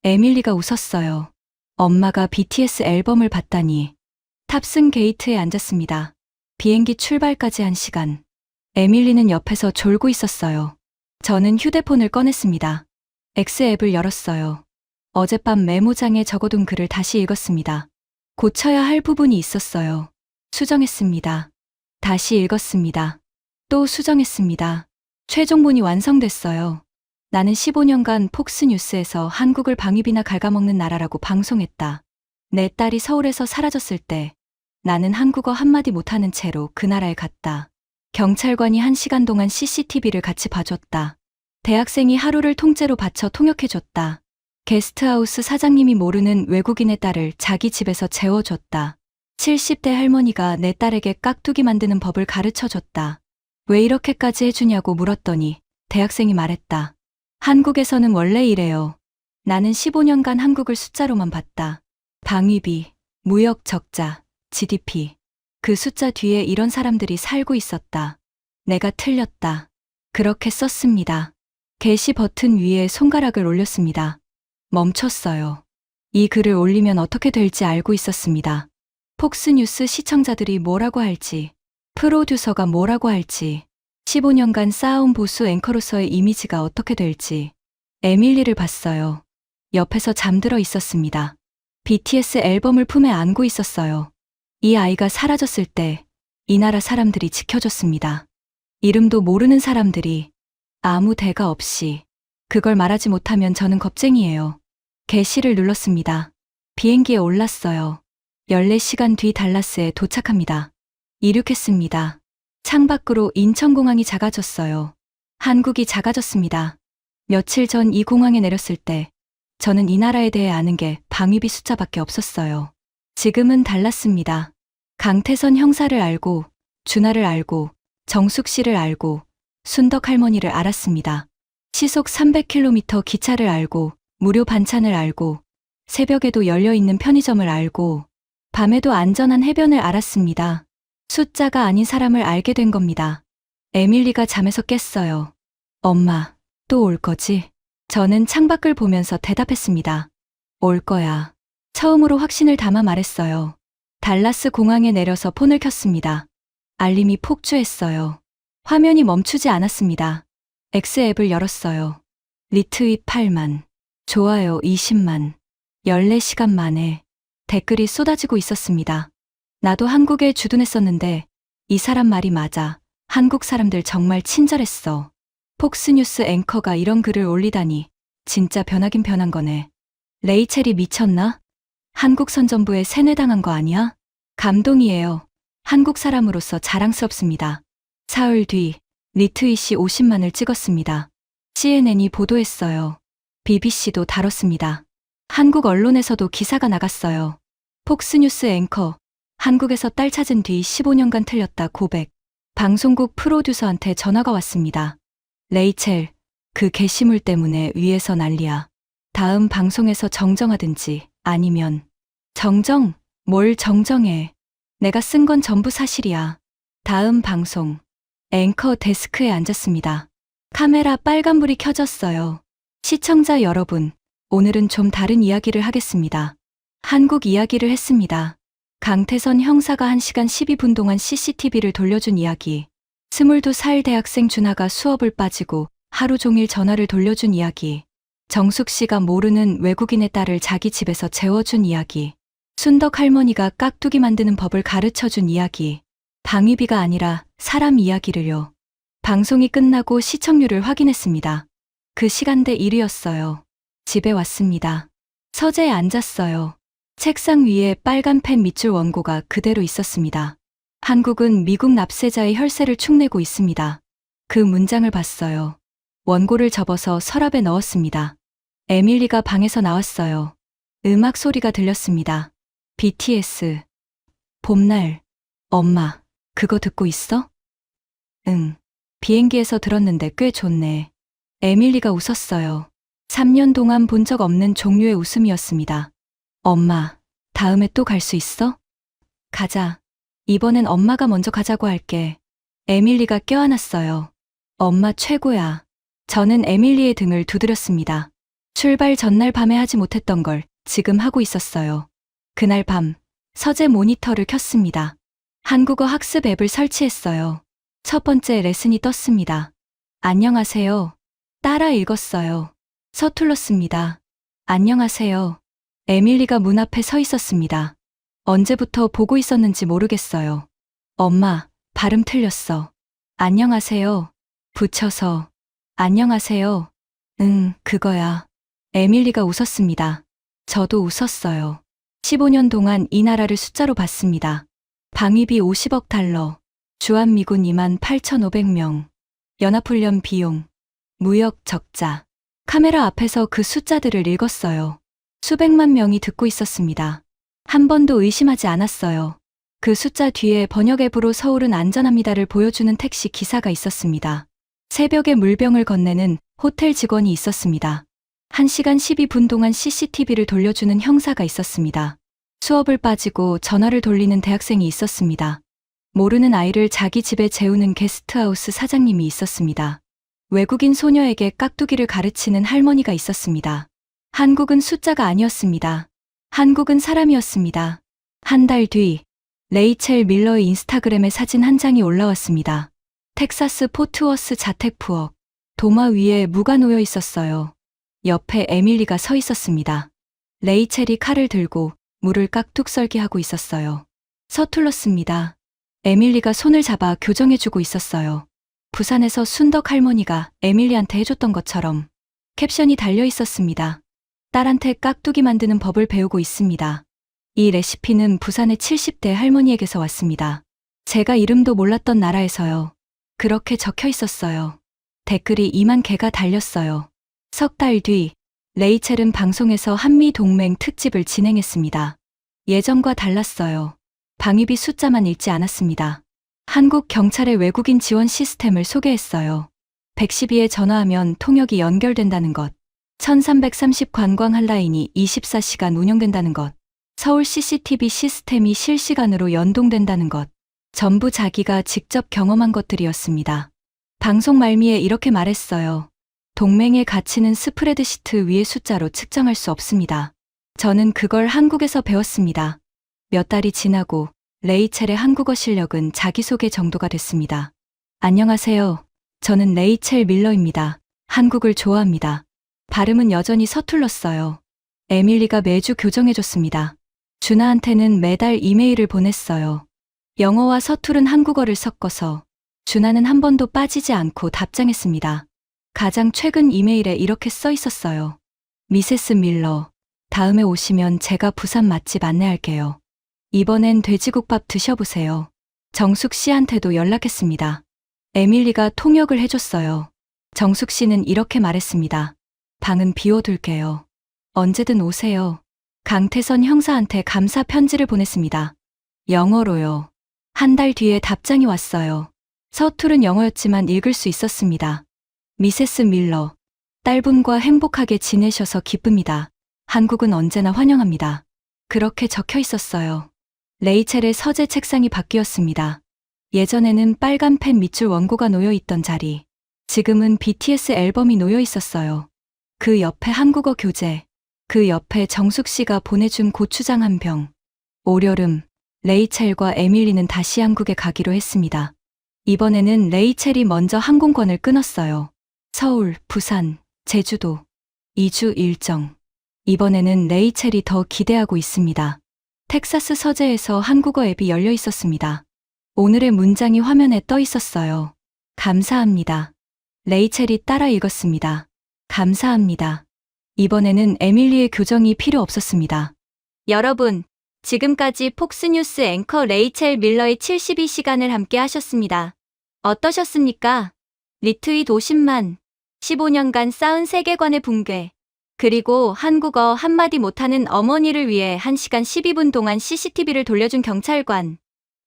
에밀리가 웃었어요. 엄마가 BTS 앨범을 받다니. 탑승 게이트에 앉았습니다. 비행기 출발까지 1시간. 에밀리는 옆에서 졸고 있었어요. 저는 휴대폰을 꺼냈습니다. X앱을 열었어요. 어젯밤 메모장에 적어둔 글을 다시 읽었습니다. 고쳐야 할 부분이 있었어요. 수정했습니다. 다시 읽었습니다. 또 수정했습니다. 최종본이 완성됐어요. 나는 15년간 폭스뉴스에서 한국을 방위비나 갉아먹는 나라라고 방송했다. 내 딸이 서울에서 사라졌을 때 나는 한국어 한마디 못하는 채로 그 나라에 갔다. 경찰관이 1시간 동안 CCTV를 같이 봐줬다. 대학생이 하루를 통째로 바쳐 통역해줬다. 게스트하우스 사장님이 모르는 외국인의 딸을 자기 집에서 재워줬다. 70대 할머니가 내 딸에게 깍두기 만드는 법을 가르쳐줬다. 왜 이렇게까지 해주냐고 물었더니 대학생이 말했다. 한국에서는 원래 이래요. 나는 15년간 한국을 숫자로만 봤다. 방위비, 무역 적자, GDP. 그 숫자 뒤에 이런 사람들이 살고 있었다. 내가 틀렸다. 그렇게 썼습니다. 게시 버튼 위에 손가락을 올렸습니다. 멈췄어요. 이 글을 올리면 어떻게 될지 알고 있었습니다. 폭스뉴스 시청자들이 뭐라고 할지, 프로듀서가 뭐라고 할지, 15년간 쌓아온 보수 앵커로서의 이미지가 어떻게 될지. 에밀리를 봤어요. 옆에서 잠들어 있었습니다. BTS 앨범을 품에 안고 있었어요. 이 아이가 사라졌을 때 이 나라 사람들이 지켜줬습니다. 이름도 모르는 사람들이 아무 대가 없이. 그걸 말하지 못하면 저는 겁쟁이에요. 게시를 눌렀습니다. 비행기에 올랐어요. 14시간 뒤 달라스에 도착합니다. 이륙했습니다. 창밖으로 인천공항이 작아졌어요. 한국이 작아졌습니다. 며칠 전 이 공항에 내렸을 때 저는 이 나라에 대해 아는 게 방위비 숫자밖에 없었어요. 지금은 달랐습니다. 강태선 형사를 알고, 준하를 알고, 정숙 씨를 알고, 순덕 할머니를 알았습니다. 시속 300km 기차를 알고, 무료 반찬을 알고, 새벽에도 열려있는 편의점을 알고, 밤에도 안전한 해변을 알았습니다. 숫자가 아닌 사람을 알게 된 겁니다. 에밀리가 잠에서 깼어요. 엄마, 또 올 거지? 저는 창밖을 보면서 대답했습니다. 올 거야. 처음으로 확신을 담아 말했어요. 달라스 공항에 내려서 폰을 켰습니다. 알림이 폭주했어요. 화면이 멈추지 않았습니다. X앱을 열었어요. 리트윗 8만, 좋아요 20만, 14시간 만에 댓글이 쏟아지고 있었습니다. 나도 한국에 주둔했었는데 이 사람 말이 맞아. 한국 사람들 정말 친절했어. 폭스뉴스 앵커가 이런 글을 올리다니 진짜 변하긴 변한 거네. 레이첼이 미쳤나? 한국 선전부에 세뇌당한 거 아니야? 감동이에요. 한국 사람으로서 자랑스럽습니다. 사흘 뒤 리트윗이 50만을 찍었습니다. CNN이 보도했어요. BBC도 다뤘습니다. 한국 언론에서도 기사가 나갔어요. 폭스뉴스 앵커, 한국에서 딸 찾은 뒤 15년간 틀렸다 고백. 방송국 프로듀서한테 전화가 왔습니다. 레이첼, 그 게시물 때문에 위에서 난리야. 다음 방송에서 정정하든지 아니면 정정? 뭘 정정해. 내가 쓴 건 전부 사실이야. 다음 방송. 앵커 데스크에 앉았습니다. 카메라 빨간불이 켜졌어요. 시청자 여러분, 오늘은 좀 다른 이야기를 하겠습니다. 한국 이야기를 했습니다. 강태선 형사가 1시간 12분 동안 CCTV를 돌려준 이야기. 22살 대학생 준하가 수업을 빠지고 하루 종일 전화를 돌려준 이야기. 정숙 씨가 모르는 외국인의 딸을 자기 집에서 재워준 이야기. 순덕 할머니가 깍두기 만드는 법을 가르쳐준 이야기. 방위비가 아니라 사람 이야기를요. 방송이 끝나고 시청률을 확인했습니다. 그 시간대 1위였어요. 집에 왔습니다. 서재에 앉았어요. 책상 위에 빨간 펜 밑줄 원고가 그대로 있었습니다. 한국은 미국 납세자의 혈세를 축내고 있습니다. 그 문장을 봤어요. 원고를 접어서 서랍에 넣었습니다. 에밀리가 방에서 나왔어요. 음악 소리가 들렸습니다. BTS. 봄날. 엄마, 그거 듣고 있어? 응. 비행기에서 들었는데 꽤 좋네. 에밀리가 웃었어요. 3년 동안 본 적 없는 종류의 웃음이었습니다. 엄마, 다음에 또 갈 수 있어? 가자. 이번엔 엄마가 먼저 가자고 할게. 에밀리가 껴안았어요. 엄마 최고야. 저는 에밀리의 등을 두드렸습니다. 출발 전날 밤에 하지 못했던 걸 지금 하고 있었어요. 그날 밤, 서재 모니터를 켰습니다. 한국어 학습 앱을 설치했어요. 첫 번째 레슨이 떴습니다. 안녕하세요. 따라 읽었어요. 서툴렀습니다. 안녕하세요. 에밀리가 문 앞에 서 있었습니다. 언제부터 보고 있었는지 모르겠어요. 엄마, 발음 틀렸어. 안녕하세요. 붙여서. 안녕하세요. 응, 그거야. 에밀리가 웃었습니다. 저도 웃었어요. 15년 동안 이 나라를 숫자로 봤습니다. 방위비 50억 달러, 주한미군 28,500명, 연합훈련 비용, 무역 적자. 카메라 앞에서 그 숫자들을 읽었어요. 수백만 명이 듣고 있었습니다. 한 번도 의심하지 않았어요. 그 숫자 뒤에 번역 앱으로 서울은 안전합니다를 보여주는 택시 기사가 있었습니다. 새벽에 물병을 건네는 호텔 직원이 있었습니다. 1시간 12분 동안 CCTV를 돌려주는 형사가 있었습니다. 수업을 빠지고 전화를 돌리는 대학생이 있었습니다. 모르는 아이를 자기 집에 재우는 게스트하우스 사장님이 있었습니다. 외국인 소녀에게 깍두기를 가르치는 할머니가 있었습니다. 한국은 숫자가 아니었습니다. 한국은 사람이었습니다. 한 달 뒤, 레이첼 밀러의 인스타그램에 사진 한 장이 올라왔습니다. 텍사스 포트워스 자택 부엌. 도마 위에 무가 놓여 있었어요. 옆에 에밀리가 서 있었습니다. 레이첼이 칼을 들고 물을 깍둑 썰기 하고 있었어요. 서툴렀습니다. 에밀리가 손을 잡아 교정해주고 있었어요. 부산에서 순덕 할머니가 에밀리한테 해줬던 것처럼 캡션이 달려 있었습니다. 딸한테 깍두기 만드는 법을 배우고 있습니다. 이 레시피는 부산의 70대 할머니에게서 왔습니다. 제가 이름도 몰랐던 나라에서요. 그렇게 적혀 있었어요. 댓글이 2만 개가 달렸어요. 석 달 뒤, 레이첼은 방송에서 한미동맹 특집을 진행했습니다. 예전과 달랐어요. 방위비 숫자만 읽지 않았습니다. 한국 경찰의 외국인 지원 시스템을 소개했어요. 112에 전화하면 통역이 연결된다는 것. 1330 관광 한라인이 24시간 운영된다는 것. 서울 CCTV 시스템이 실시간으로 연동된다는 것. 전부 자기가 직접 경험한 것들이었습니다. 방송 말미에 이렇게 말했어요. 동맹의 가치는 스프레드시트 위의 숫자로 측정할 수 없습니다. 저는 그걸 한국에서 배웠습니다. 몇 달이 지나고 레이첼의 한국어 실력은 자기소개 정도가 됐습니다. 안녕하세요. 저는 레이첼 밀러입니다. 한국을 좋아합니다. 발음은 여전히 서툴렀어요. 에밀리가 매주 교정해줬습니다. 준하한테는 매달 이메일을 보냈어요. 영어와 서투른 한국어를 섞어서 준하는 한 번도 빠지지 않고 답장했습니다. 가장 최근 이메일에 이렇게 써 있었어요. 미세스 밀러, 다음에 오시면 제가 부산 맛집 안내할게요. 이번엔 돼지국밥 드셔보세요. 정숙 씨한테도 연락했습니다. 에밀리가 통역을 해줬어요. 정숙 씨는 이렇게 말했습니다. 방은 비워둘게요. 언제든 오세요. 강태선 형사한테 감사 편지를 보냈습니다. 영어로요. 한 달 뒤에 답장이 왔어요. 서투른 영어였지만 읽을 수 있었습니다. 미세스 밀러, 딸분과 행복하게 지내셔서 기쁩니다. 한국은 언제나 환영합니다. 그렇게 적혀 있었어요. 레이첼의 서재 책상이 바뀌었습니다. 예전에는 빨간 펜 밑줄 원고가 놓여 있던 자리. 지금은 BTS 앨범이 놓여 있었어요. 그 옆에 한국어 교재. 그 옆에 정숙 씨가 보내준 고추장 한 병. 올여름, 레이첼과 에밀리는 다시 한국에 가기로 했습니다. 이번에는 레이첼이 먼저 항공권을 끊었어요. 서울, 부산, 제주도. 2주 일정. 이번에는 레이첼이 더 기대하고 있습니다. 텍사스 서재에서 한국어 앱이 열려 있었습니다. 오늘의 문장이 화면에 떠 있었어요. 감사합니다. 레이첼이 따라 읽었습니다. 감사합니다. 이번에는 에밀리의 교정이 필요 없었습니다. 여러분, 지금까지 폭스뉴스 앵커 레이첼 밀러의 72시간을 함께 하셨습니다. 어떠셨습니까? 리트윗 50만, 15년간 쌓은 세계관의 붕괴, 그리고 한국어 한마디 못하는 어머니를 위해 1시간 12분 동안 CCTV를 돌려준 경찰관.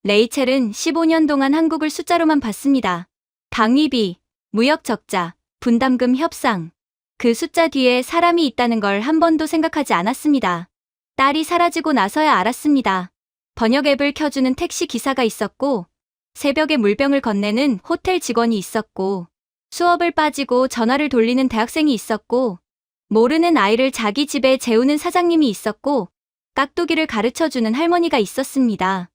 레이첼은 15년 동안 한국을 숫자로만 봤습니다. 방위비, 무역 적자, 분담금 협상. 그 숫자 뒤에 사람이 있다는 걸 한 번도 생각하지 않았습니다. 딸이 사라지고 나서야 알았습니다. 번역 앱을 켜주는 택시 기사가 있었고, 새벽에 물병을 건네는 호텔 직원이 있었고, 수업을 빠지고 전화를 돌리는 대학생이 있었고, 모르는 아이를 자기 집에 재우는 사장님이 있었고, 깍두기를 가르쳐주는 할머니가 있었습니다.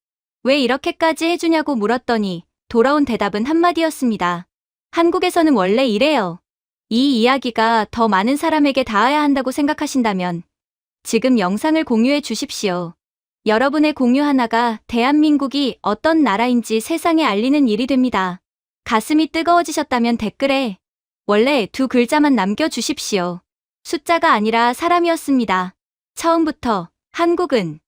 왜 이렇게까지 해주냐고 물었더니 돌아온 대답은 한마디였습니다. 한국에서는 원래 이래요. 이 이야기가 더 많은 사람에게 닿아야 한다고 생각하신다면 지금 영상을 공유해 주십시오. 여러분의 공유 하나가 대한민국이 어떤 나라인지 세상에 알리는 일이 됩니다. 가슴이 뜨거워지셨다면 댓글에 원래 2글자만 남겨주십시오. 숫자가 아니라 사람이었습니다. 처음부터 한국은